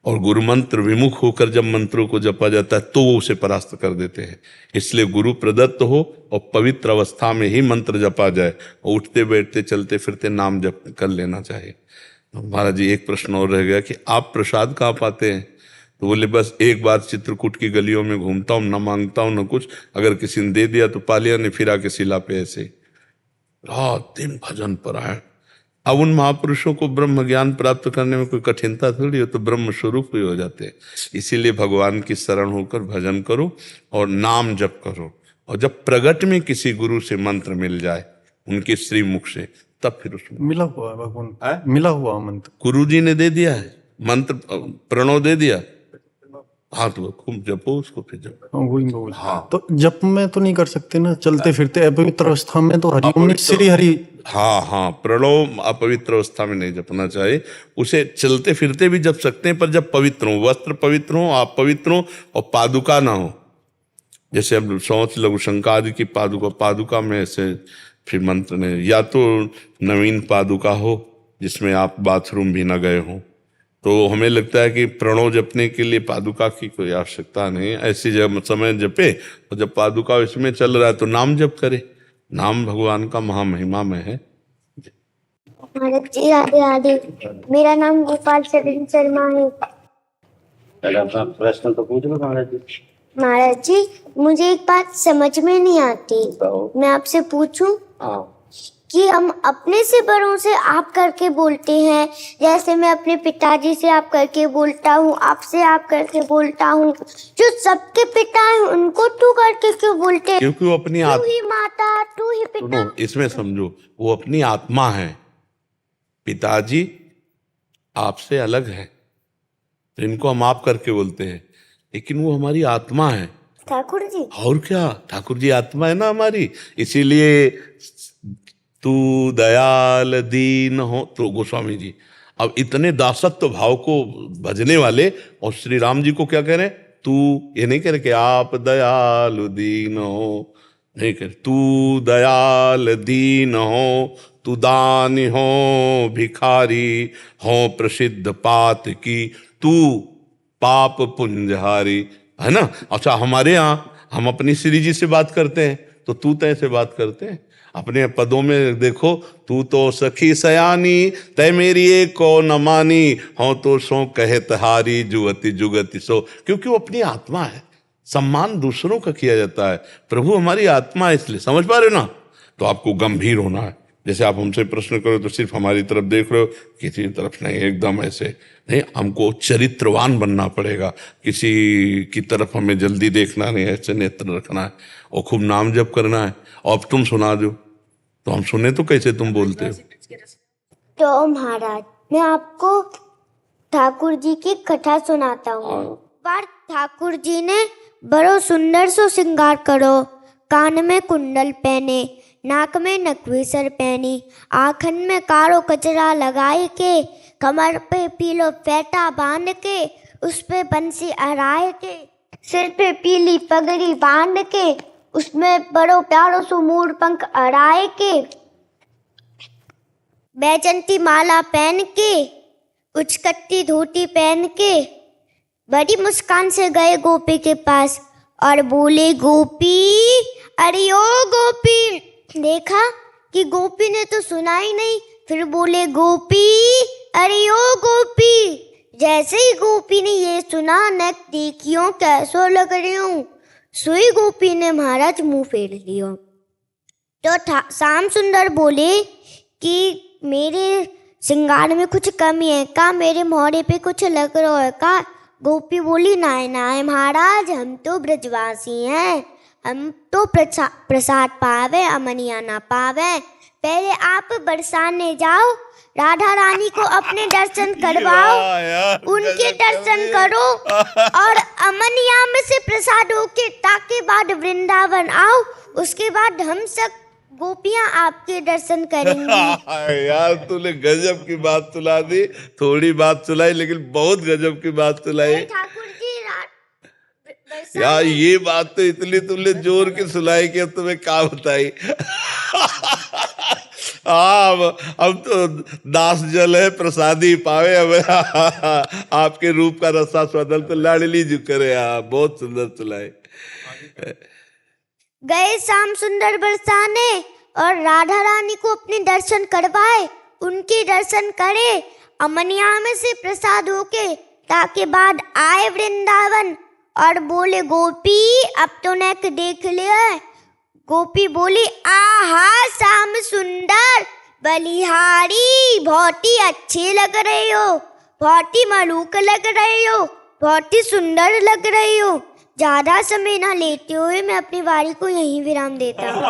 Speaker 3: और गुरु मंत्र विमुख होकर जब मंत्रों को जपा जाता है तो वो उसे परास्त कर देते हैं। इसलिए गुरु प्रदत्त हो और पवित्र अवस्था में ही मंत्र जपा जाए, और उठते बैठते चलते फिरते नाम जप कर लेना चाहिए। तो महाराज जी एक प्रश्न और रह गया कि आप प्रसाद कहाँ पाते हैं? तो बोले बस एक बार चित्रकूट की गलियों में घूमता हूँ, न मांगता हूँ न कुछ, अगर किसी ने दे दिया तो पा लिया, नहीं फिरा के शिला पे ऐसे रात दिन भजन परायण। अब उन महापुरुषों को ब्रह्म ज्ञान प्राप्त करने में कोई कठिनता थोड़ी हो, तो ब्रह्म स्वरूप ही हो जाते हैं। इसीलिए भगवान की शरण होकर भजन करो और नाम जप करो, और जब प्रगट में किसी गुरु से मंत्र मिल जाए उनके श्री मुख से, तब फिर उसमें
Speaker 6: मिला हुआ है भगवान, मिला हुआ मंत्र
Speaker 3: गुरु जी ने दे दिया है मंत्र, प्रणव दे दिया। हाँ तो खूब जपो उसको, फिर जपो।
Speaker 6: वही मैं बोल। हाँ तो जप में तो नहीं कर सकते ना, चलते फिरते अपवित्र अवस्था में तो हरिओम श्री हरि।
Speaker 3: हाँ हाँ, प्रणव अपवित्र अवस्था में नहीं जपना चाहिए, उसे चलते फिरते भी जप सकते हैं, पर जब पवित्र हो, वस्त्र पवित्र हो, आप पवित्र हो, और पादुका ना हो। जैसे अब सौंच लघु शंका आदि की पादुका में ऐसे फिर मंत्र ने, या तो नवीन पादुका हो जिसमें आप बाथरूम भी ना गए हो, तो हमें लगता है कि प्रणव जपने के लिए पादुका की कोई आवश्यकता नहीं है। ऐसी जब समय जपे, और जब पादुका इसमें चल रहा है तो नाम जप करे। नाम भगवान का महामहिमा में है।
Speaker 7: महाराज जी राधे राधे, मेरा नाम गोपाल चरण शर्मा है।
Speaker 8: प्रश्न तो पूछ लो महाराज जी।
Speaker 7: महाराज जी मुझे एक बात समझ में नहीं आती, मैं आपसे पूछूं कि हम अपने से बड़ों से आप करके बोलते हैं, जैसे मैं अपने पिताजी से आप करके बोलता हूँ, आपसे आप करके बोलता हूँ, जो सबके पिता हैं उनको तू करके क्यों बोलते हैं?
Speaker 3: क्योंकि वो अपनी
Speaker 7: तू ही माता, तू ही पिता।
Speaker 3: इसमें समझो, वो अपनी आत्मा है। पिताजी आपसे अलग है, तो इनको हम आप करके बोलते हैं, लेकिन वो हमारी आत्मा है।
Speaker 7: ठाकुर जी,
Speaker 3: और क्या, ठाकुर जी आत्मा है ना हमारी। इसीलिए तू दयाल दीन हो, तो गोस्वामी जी अब इतने दासत्व भाव को भजने वाले, और श्री राम जी को क्या कह रहे हैं? तू, ये नहीं कह रहे कि आप दयाल दीन हो, नहीं कह रहे, तू दयाल दीन हो, तू दानी हो, भिखारी हो, प्रसिद्ध पात की, तू पाप पुंजहारी, है ना। अच्छा, हमारे यहाँ हम अपनी श्री जी से बात करते हैं तो तू तय से बात करते हैं। अपने पदों में देखो, तू तो सखी सयानी, तय मेरी एक को न मानी, हो तो सो कहत हारी, जुगति जुगति सो। क्योंकि वो अपनी आत्मा है, सम्मान दूसरों का किया जाता है। प्रभु हमारी आत्मा है, इसलिए समझ पा रहे हो ना। तो आपको गंभीर होना है। जैसे आप हमसे प्रश्न करो तो सिर्फ हमारी तरफ देख रहे हो, किसी तरफ नहीं, एकदम ऐसे नहीं। हमको चरित्रवान बनना पड़ेगा, किसी की तरफ हमें जल्दी देखना नहीं, ऐसे नेत्र रखना है, और खूब नाम जप करना है। और अब तुम सुना दो तो हम सुने तो कैसे तुम बोलते हो।
Speaker 7: तो महाराज मैं आपको ठाकुर जी की कथा सुनाता हूँ। बार ठाकुर जी ने बड़ो सुंदर सो श्रृंगार करो, कान में कुंडल पहने, नाक में नकवीसर पहनी, आँखन में कारो कचरा लगाए के, कमर पे पीलो फेटा बांध के, उस पे बंसी अराए के, सिर पे पीली पगड़ी बांध के, उसमें बड़ो प्यारो सो मोर पंख अड़ाए के, बैजंती माला पहन के, उचकट्टी धोती पहन के, बड़ी मुस्कान से गए गोपी के पास और बोले, गोपी, अरे ओ गोपी। देखा कि गोपी ने तो सुना ही नहीं, फिर बोले, गोपी, अरे ओ गोपी। जैसे ही गोपी ने ये सुना, नेक देखियो कैसो लग रही हूँ, सुई गोपी ने महाराज मुंह फेर लियो। तो श्याम सुंदर बोले कि मेरे श्रृंगार में कुछ कमी है का, मेरे मोहरे पे कुछ लग रहा है का। गोपी बोली नाय नाय महाराज, हम तो ब्रजवासी हैं, हम तो प्रसाद पावे अमनिया ना पावे। पहले आप बरसाने जाओ, राधा रानी को अपने दर्शन करवाओ, उनके दर्शन करो और अमनिया में से प्रसाद होके ताके बाद वृंदावन आओ, उसके बाद हम सब गोपियां आपके दर्शन करेंगी।
Speaker 3: यार तूने गजब की बात सुना दी, थोड़ी बात सुनाई लेकिन बहुत गजब की बात सुनाई।
Speaker 7: ठाकुर जी
Speaker 3: यार ये बात तो इतनी तुमने जोर की सुनाई कि अब तुम्हें क्या बताई। अब तो दास जल है प्रसादी पावे, अब आपके रूप का रसा स्वदल तो लाडली जो करे। बहुत सुंदर सुनाई।
Speaker 7: गए श्याम सुंदर बरसाने और राधा रानी को अपने दर्शन करवाए, उनके दर्शन करे, अमनिया में से प्रसाद होके ताके बाद आए वृंदावन और बोले गोपी अब तो नेक देख लिया। गोपी बोली आहा श्याम सुंदर बलिहारी, बहुत ही अच्छे लग रहे हो, बहुत ही मलूक लग रहे हो, बहुत ही सुंदर लग रहे हो। ज्यादा समय ना लेते हुए मैं अपनी वारी को यहीं विराम देता हूँ।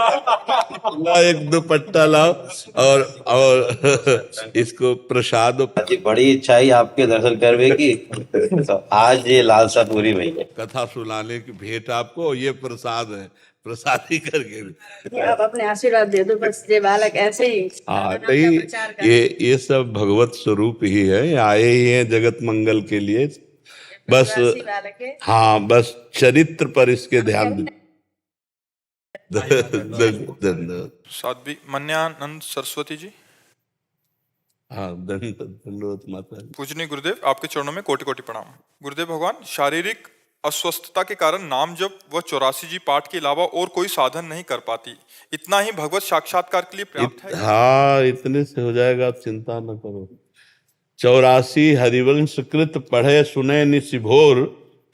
Speaker 3: एक दुपट्टा लाओ और इसको प्रसाद।
Speaker 8: बड़ी इच्छा ही आपके दर्शन करने की, तो आज ये लालसा पूरी हुई है।
Speaker 3: कथा सुनाने की भेंट आपको, ये प्रसाद है, प्रसादी करके
Speaker 9: आप अपने आशीर्वाद दे दो बस, ये बालक ऐसे ही।
Speaker 3: हाँ नहीं, ये सब भगवत स्वरूप ही है, आए ही हैं जगत मंगल के लिए। बस हाँ, बस चरित्र पर इसके ध्यान दें।
Speaker 1: साध्वी मन्यानंद सरस्वती जी।
Speaker 3: हाँ दंडवत माता।
Speaker 1: पूजनीय गुरुदेव, आपके चरणों में कोटि कोटि प्रणाम। गुरुदेव भगवान, शारीरिक अस्वस्थता के कारण नाम जप व 84 जी पाठ के अलावा और कोई साधन नहीं कर पाती, इतना ही भगवत साक्षात्कार के लिए पर्याप्त है?
Speaker 3: हाँ इतने से हो जाएगा, आप चिंता न करो। 84 हरिवंश कृत पढ़े सुने निशिभोर,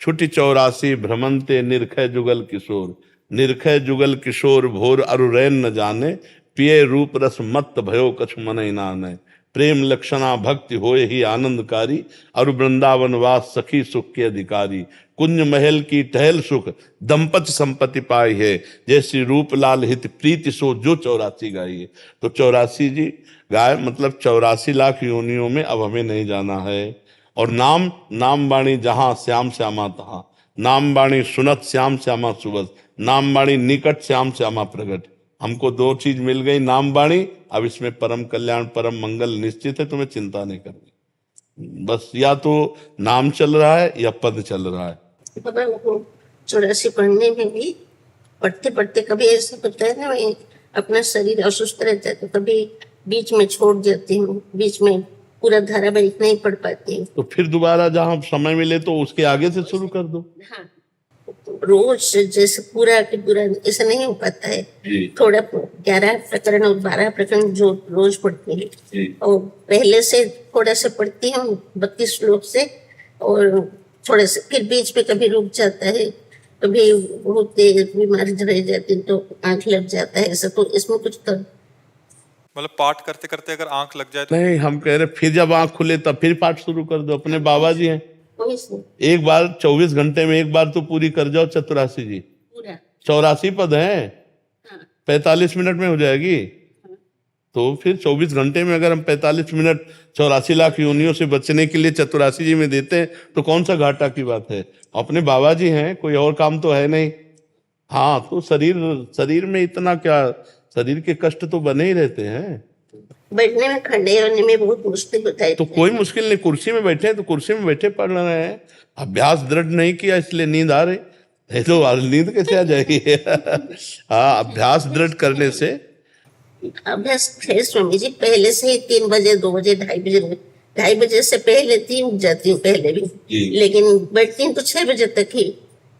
Speaker 3: छुटी 84 भ्रमंते निरखय जुगल किशोर। निरखय जुगल किशोर भोर अरुरैन न जाने, पिए रूप रस मत्त भयो कछु मन नाने। प्रेम लक्षणा भक्ति होए ही आनंदकारी, अरु वृंदावन वास सखी सुख के अधिकारी। कुंज महल की टहल सुख दंपति संपत्ति पाई है, जैसी रूप लाल हित प्रीति सो जो 84 गाई है। तो 84 जी गाय मतलब 84 लाख योनियों में अब हमें नहीं जाना है। और नाम बाणी जहां श्याम श्यामा तहां, नाम बाणी सुनत श्याम श्यामा सुबस, नाम बाणी निकट श्याम श्यामा प्रगट। हमको 2 चीज मिल गई, नाम बाणी, अब इसमें परम कल्याण परम मंगल निश्चित है, तुम्हें चिंता नहीं करनी। बस या तो नाम चल रहा है या पद चल रहा है।
Speaker 9: 84 पढ़ने में भी पढ़ते पढ़ते कभी ऐसा होता है ना, अपना शरीर असुस्त रहता है तो कभी बीच में छोड़ देती हूँ, बीच में पूरा धारावाहिक नहीं पढ़ पाती हूँ।
Speaker 3: तो फिर दोबारा जहां समय मिले तो उसके आगे से शुरू कर दो।
Speaker 9: हाँ, रोज जैसे पूरा के पूरा ऐसा नहीं हो पाता है। थोड़ा 11 प्रकरण और 12 प्रकरण जो रोज पढ़ती है, और पहले से थोड़ा सा पढ़ती हूँ 32 श्लोक से, और थोड़े से फिर बीच में कभी रुक जाता है, कभी बहुत देर बीमार रह जाती तो आंख लग जाता है ऐसा। तो इसमें कुछ कर
Speaker 1: मतलब पाठ करते करते अगर आंख लग जाए तो?
Speaker 3: नहीं, हम कह रहे फिर जब आंख खुले तब फिर पाठ शुरू कर दो। अपने बाबा जी हैं, एक बार 24 घंटे में एक बार तो पूरी कर जाओ 84 जी। 84 पद हैं, 45 मिनट में हो जाएगी। तो फिर 24 घंटे में अगर हम 45 मिनट 84 लाख योनियों से बचने के लिए 84 जी में देते हैं तो कौन सा घाटा की बात है। अपने बाबा जी हैं, कोई और काम तो है नहीं। हाँ, तो शरीर में इतना क्या, शरीर के कष्ट तो बने ही रहते हैं।
Speaker 9: बैठने में खड़े होने में बहुत मुश्किल होता है।
Speaker 3: तो कोई मुश्किल नहीं, कुर्सी में बैठे हैं तो कुर्सी में बैठे पढ़ रहे हैं। अभ्यास दृढ़ नहीं किया इसलिए नींद आ रही है, तो नींद कैसे आ जाएगी। हाँ, अभ्यास दृढ़ करने से।
Speaker 9: अभ्यास है स्वामी जी, पहले से ही 3 बजे 2 बजे 2:30 बजे से पहले 3 उठ जाती हूँ पहले भी, लेकिन बैठती हूँ तो 6 बजे तक ही,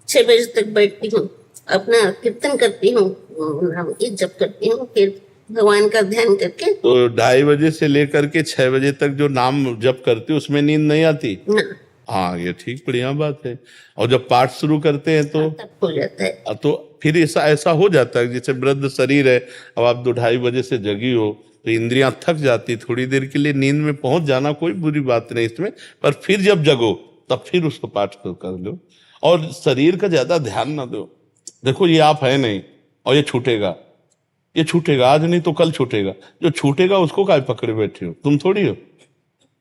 Speaker 9: 6 बजे तक बैठती हूँ, अपना कीर्तन करती हूँ, नाम की जप करती हूँ, फिर भगवान का ध्यान करके।
Speaker 3: तो 2:30 बजे से लेकर के 6 बजे तक जो नाम जप करते हो उसमें नींद नहीं आती?
Speaker 9: ना,
Speaker 3: हाँ, ये ठीक, बढ़िया बात है। और जब पाठ शुरू करते हैं तो
Speaker 9: तब हो जाता है।
Speaker 3: तो फिर ऐसा ऐसा हो जाता है जैसे वृद्ध शरीर है, अब आप 2-2:30 बजे से जगी हो तो इंद्रियां थक जाती, थोड़ी देर के लिए नींद में पहुंच जाना कोई बुरी बात नहीं इसमें, पर फिर जब जगो तब फिर उसको पाठ कर लो और शरीर का ज्यादा ध्यान ना दो। देखो ये आप है नहीं और ये छूटेगा, ये छूटेगा, आज नहीं तो कल छूटेगा। जो छूटेगा उसको काय पकड़े बैठे हो, तुम थोड़ी हो।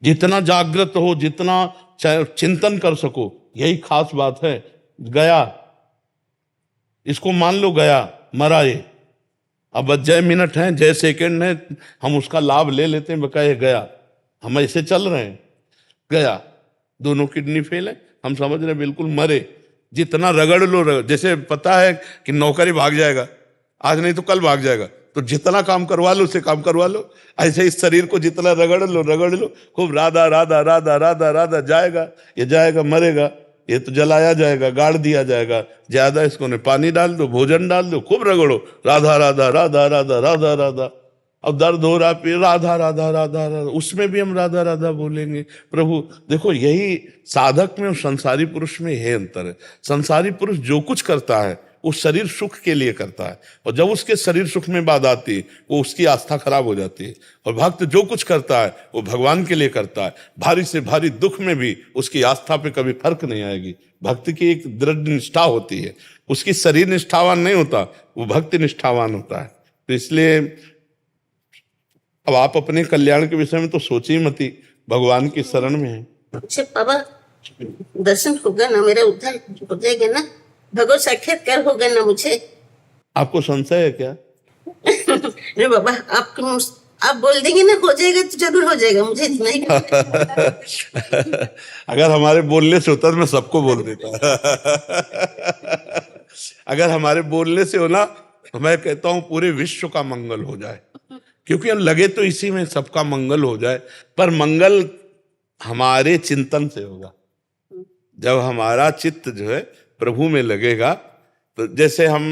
Speaker 3: जितना जागृत हो, जितना चिंतन कर सको, यही खास बात है। गया, इसको मान लो गया, मरा ये, अब बस जय मिनट हैं, जय सेकंड है, हम उसका लाभ ले लेते हैं, बकाया गया, हम ऐसे चल रहे हैं। गया, दोनों किडनी फेल है, हम समझ रहे हैं बिल्कुल मरे। जितना रगड़ लो, जैसे पता है कि नौकरी भाग जाएगा, आज नहीं तो कल भाग जाएगा, तो जितना काम करवा लो उसे काम करवा लो। ऐसे इस शरीर को जितना रगड़ लो खूब, राधा राधा राधा राधा राधा, जाएगा, ये जाएगा, मरेगा, ये तो जलाया जाएगा, गाड़ दिया जाएगा, ज्यादा इसको ने पानी डाल दो, भोजन डाल दो, खूब रगड़ो, राधा राधा राधा राधा राधा राधा। अब दर्द हो रहा, फिर राधा राधा राधा राधा, उसमें भी हम राधा राधा बोलेंगे। प्रभु देखो, यही साधक में और संसारी पुरुष में यही अंतर है। संसारी पुरुष जो कुछ करता है वो शरीर सुख के लिए करता है, और जब उसके शरीर सुख में बाधा आती है वो उसकी आस्था खराब हो जाती है। और भक्त जो कुछ करता है वो भगवान के लिए करता है, भारी से भारी दुख में भी उसकी आस्था पे कभी फर्क नहीं आएगी। भक्त की एक दृढ़ निष्ठा होती है, उसकी शरीर निष्ठावान नहीं होता, वो भक्ति निष्ठावान होता है। तो इसलिए अब आप अपने कल्याण के विषय में तो सोची मती, भगवान की शरण में है।
Speaker 9: अच्छा बाबा, दर्शन होगा ना, मेरा उद्धार हो जाएगा ना, भगवत साक्षात्कार होगा ना मुझे? आपको
Speaker 3: संशय है क्या?
Speaker 9: नहीं बाबा, आप बोल देंगे ना हो जाएगा तो जरूर हो जाएगा, मुझे नहीं
Speaker 3: अगर हमारे बोलने से होता तो मैं सबको बोल देता। अगर हमारे बोलने से हो ना तो मैं कहता हूं पूरे विश्व का मंगल हो जाए, क्योंकि लगे तो इसी में सबका मंगल हो जाए। पर मंगल हमारे चिंतन से होगा। जब हमारा चित्त जो है प्रभु में लगेगा, तो जैसे हम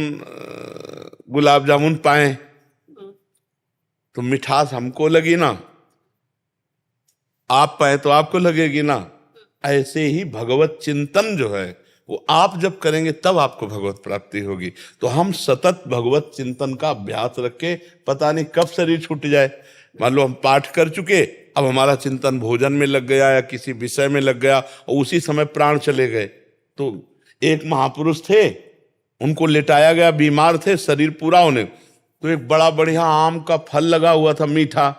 Speaker 3: गुलाब जामुन पाए तो मिठास हमको लगी ना, आप पाए तो आपको लगेगी ना। ऐसे ही भगवत चिंतन जो है वो आप जब करेंगे तब आपको भगवत प्राप्ति होगी। तो हम सतत भगवत चिंतन का अभ्यास रखें, पता नहीं कब शरीर छूट जाए। मान लो हम पाठ कर चुके, अब हमारा चिंतन भोजन में लग गया या किसी विषय में लग गया और उसी समय प्राण चले गए। तो एक महापुरुष थे, उनको लेटाया गया, बीमार थे, शरीर पूरा होने, तो एक बड़ा बढ़िया आम का फल लगा हुआ था मीठा,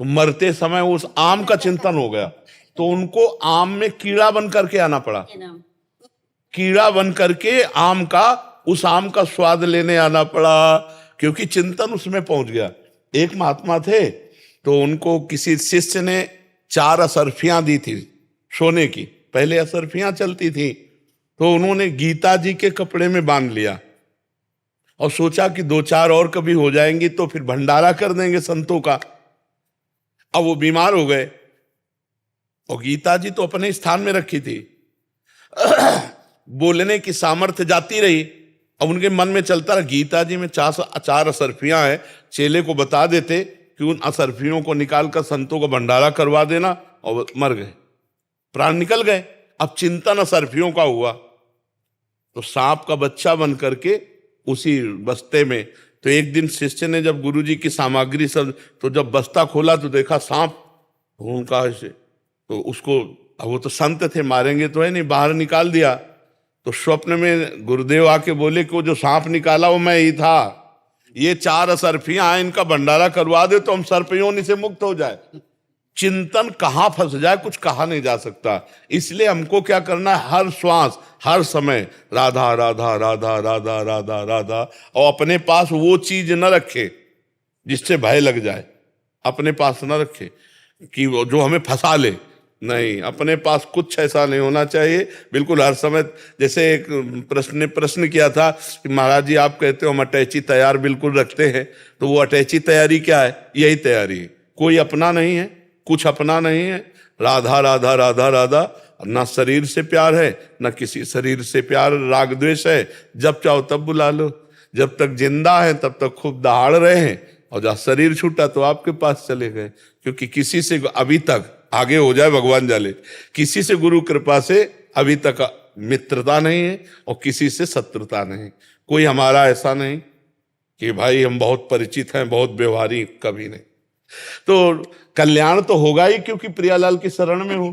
Speaker 3: तो मरते समय उस आम का चिंतन हो गया, तो उनको आम में कीड़ा बन करके आना पड़ा, कीड़ा बन करके आम का, उस आम का स्वाद लेने आना पड़ा, क्योंकि चिंतन उसमें पहुंच गया। एक महात्मा थे, तो उनको किसी शिष्य ने 4 असरफियां दी थी सोने की, पहले असरफियां चलती थी, तो उन्होंने गीता जी के कपड़े में बांध लिया और सोचा कि 2-4 और कभी हो जाएंगी तो फिर भंडारा कर देंगे संतों का। अब वो बीमार हो गए और गीता जी तो अपने स्थान में रखी थी, बोलने की सामर्थ्य जाती रही। अब उनके मन में चलता रहा, गीता जी में 4 असरफियां हैं, चेले को बता देते कि उन असरफियों को निकाल कर संतों को भंडारा करवा देना, और मर गए, प्राण निकल गए। अब चिंतन असरफियों का हुआ, तो सांप का बच्चा बन करके उसी बस्ते में। तो एक दिन शिष्य ने जब गुरुजी की सामग्री सब, तो जब बस्ता खोला तो देखा सांप, उनका ऐसे, तो उसको, अब वो तो संत थे, मारेंगे तो है नहीं, बाहर निकाल दिया। तो स्वप्न में गुरुदेव आके बोले कि वो जो सांप निकाला वो मैं ही था, ये 4 असरफियां हैं, इनका भंडारा करवा दे तो हम सर्पयोनि से मुक्त हो जाए। चिंतन कहाँ फंस जाए कुछ कहा नहीं जा सकता। इसलिए हमको क्या करना है, हर श्वास हर समय राधा राधा राधा राधा राधा राधा, और अपने पास वो चीज न रखे जिससे भय लग जाए, अपने पास न रखे कि वो जो हमें फंसा ले, नहीं, अपने पास कुछ ऐसा नहीं होना चाहिए बिल्कुल हर समय। जैसे एक प्रश्न किया था कि महाराज जी आप कहते हो हम अटैची तैयार बिल्कुल रखते हैं, तो वो अटैची तैयारी क्या है? यही तैयारी है, कोई अपना नहीं है, कुछ अपना नहीं है, राधा राधा राधा राधा। ना शरीर से प्यार है, ना किसी शरीर से प्यार, राग द्वेष है, जब चाहो तब बुला लो, जब तक जिंदा है तब तक खूब दहाड़ रहे हैं, और जहाँ शरीर छूटा तो आपके पास चले गए, क्योंकि किसी से अभी तक, आगे हो जाए भगवान जाले, किसी से गुरु कृपा से अभी तक मित्रता नहीं है और किसी से शत्रुता नहीं। कोई हमारा ऐसा नहीं कि भाई हम बहुत परिचित हैं, बहुत व्यवहारी, कभी नहीं। तो कल्याण तो होगा ही, क्योंकि प्रियालाल की शरण में हूं।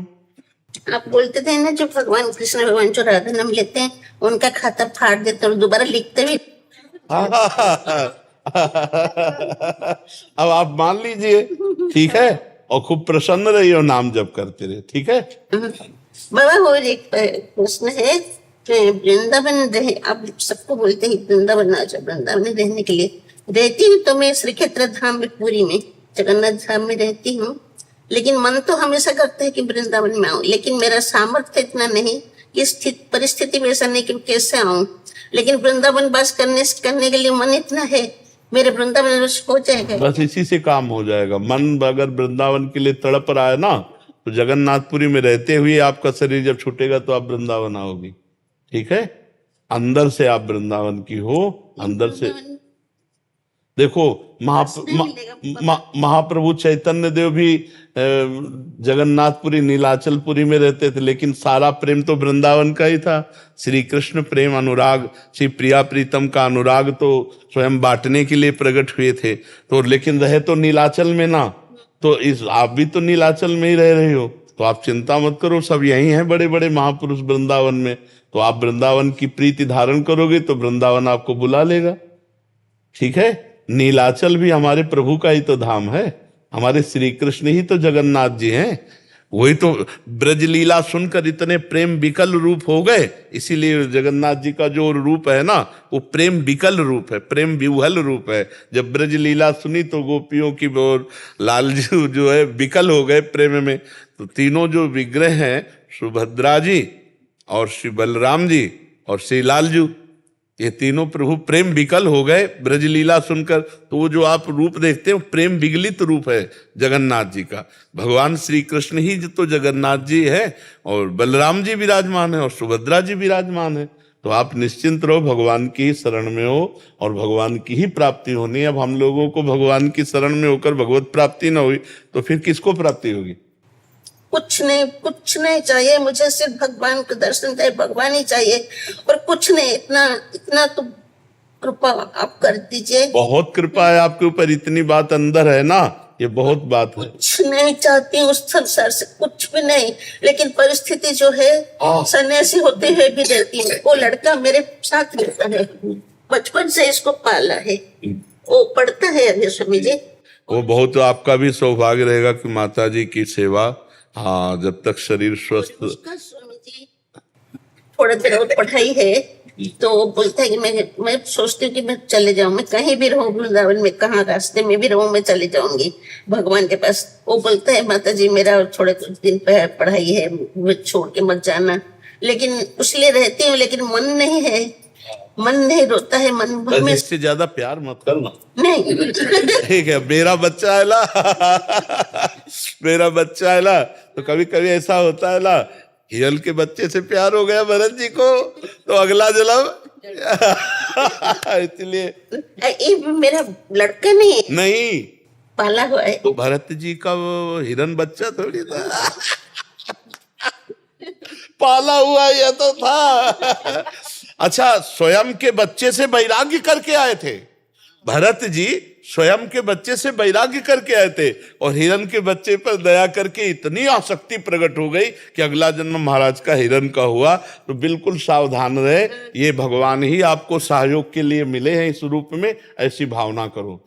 Speaker 9: आप बोलते थे ना, जो भगवान कृष्ण भगवान जो राधा नाम लेते हैं उनका खाता फाड़ देते और दोबारा लिखते भी।
Speaker 3: अब आप मान लीजिए, ठीक है, और खूब प्रसन्न रहिए और नाम जप करते रहे, ठीक है।
Speaker 9: बाबा और एक प्रश्न है, वृंदावन रहे, आप सबको बोलते हैं वृंदावन आ जाओ, वृंदावन रहने के लिए रहती हूँ तो मैं श्री क्षेत्र धाम में, पुरी में, जगन्नाथ धाम में रहती हूँ, लेकिन मन तो हमेशा करता है कि वृंदावन में आऊं, लेकिन मेरा सामर्थ्य इतना नहीं कि परिस्थिति में ऐसा नहीं कि कैसे आऊं, लेकिन वृंदावन वास करने के लिए मन इतना है, मेरे वृंदावन वास हो जाएगा।
Speaker 3: बस इसी से काम हो जाएगा। मन अगर वृंदावन के लिए तड़प रहा है ना, तो जगन्नाथपुरी में रहते हुए आपका शरीर जब छूटेगा तो आप वृंदावन आओगी, ठीक है। अंदर से आप वृंदावन की हो, अंदर से देखो। महाप्रभु चैतन्य देव भी जगन्नाथपुरी नीलाचलपुरी में रहते थे, लेकिन सारा प्रेम तो वृंदावन का ही था। श्री कृष्ण प्रेम अनुराग, श्री प्रिया प्रीतम का अनुराग तो स्वयं बांटने के लिए प्रकट हुए थे। तो लेकिन रहे तो नीलाचल में ना, तो इस आप भी तो नीलाचल में ही रह रहे हो, तो आप चिंता मत करो, सब यही हैं बड़े बड़े महापुरुष वृंदावन में। तो आप वृंदावन की प्रीति धारण करोगे तो वृंदावन आपको बुला लेगा, ठीक है। नीलाचल भी हमारे प्रभु का ही तो धाम है, हमारे श्री कृष्ण ही तो जगन्नाथ जी हैं। वही तो ब्रज लीला सुनकर इतने प्रेम विकल रूप हो गए, इसीलिए जगन्नाथ जी का जो रूप है ना, वो प्रेम विकल रूप है, प्रेम विह्वल रूप है। जब ब्रज लीला सुनी तो गोपियों की और लाल जी जो है विकल हो गए प्रेम में। तो तीनों जो विग्रह हैं, सुभद्रा जी और श्री बलराम जी और श्री लालजू, ये तीनों प्रभु प्रेम विकल हो गए ब्रज लीला सुनकर। तो वो जो आप रूप देखते हैं प्रेम विगलित रूप है जगन्नाथ जी का। भगवान श्री कृष्ण ही तो जगन्नाथ जी है, और बलराम जी विराजमान है और सुभद्रा जी विराजमान है। तो आप निश्चिंत रहो, भगवान की ही शरण में हो और भगवान की ही प्राप्ति होनी है। अब हम लोगों को भगवान की शरण में होकर भगवत प्राप्ति न हुई तो फिर किसको प्राप्ति होगी?
Speaker 9: कुछ नहीं चाहिए मुझे, सिर्फ भगवान का दर्शन चाहिए, भगवान ही चाहिए और कुछ नहीं। इतना तो कृपा आप कर दीजिए।
Speaker 3: बहुत कृपा है आपके ऊपर, इतनी बात अंदर है ना, ये बहुत बात है।
Speaker 9: कुछ नहीं चाहती उस संसार से, कुछ भी नहीं, लेकिन परिस्थिति जो है सन्यासी होते हुए भी रहती है। वो लड़का मेरे साथ रहता है, बचपन से इसको पाला है, वो पढ़ता है अभी स्वामी जी।
Speaker 3: वो बहुत आपका भी सौभाग्य रहेगा कि माता जी की सेवा, हाँ, जब तक शरीर स्वस्थ।
Speaker 9: स्वामी जी थोड़ा देर और पढ़ाई है तो बोलता है कि मैं सोचती हूँ कि मैं चले जाऊं, मैं कहीं भी रहूं वृंदावन में, कहाँ रास्ते में भी रहूं, मैं चले जाऊंगी भगवान के पास। वो बोलता है माता जी मेरा थोड़े कुछ दिन पढ़ाई है, मैं छोड़ के मत जाना। लेकिन इसलिए रहती हूँ, लेकिन मन नहीं है, मन नहीं रोता है, मन में
Speaker 3: इससे ज्यादा प्यार मत करना,
Speaker 9: नहीं।
Speaker 3: ठीक है। मेरा बच्चा है ना मेरा बच्चा है ना, तो कभी कभी ऐसा होता है ना, हिरल के बच्चे से प्यार हो गया भरत जी को तो अगला जन्म इसलिए
Speaker 9: ये मेरा लड़का नहीं पाला हुआ है।
Speaker 3: तो भरत जी का वो हिरन बच्चा थोड़ी था पाला हुआ ये तो था। अच्छा, स्वयं के बच्चे से वैराग्य करके आए थे भरत जी, स्वयं के बच्चे से वैराग्य करके आए थे, और हिरन के बच्चे पर दया करके इतनी आसक्ति प्रकट हो गई कि अगला जन्म महाराज का हिरन का हुआ। तो बिल्कुल सावधान रहे, ये भगवान ही आपको सहयोग के लिए मिले हैं इस रूप में, ऐसी भावना करो।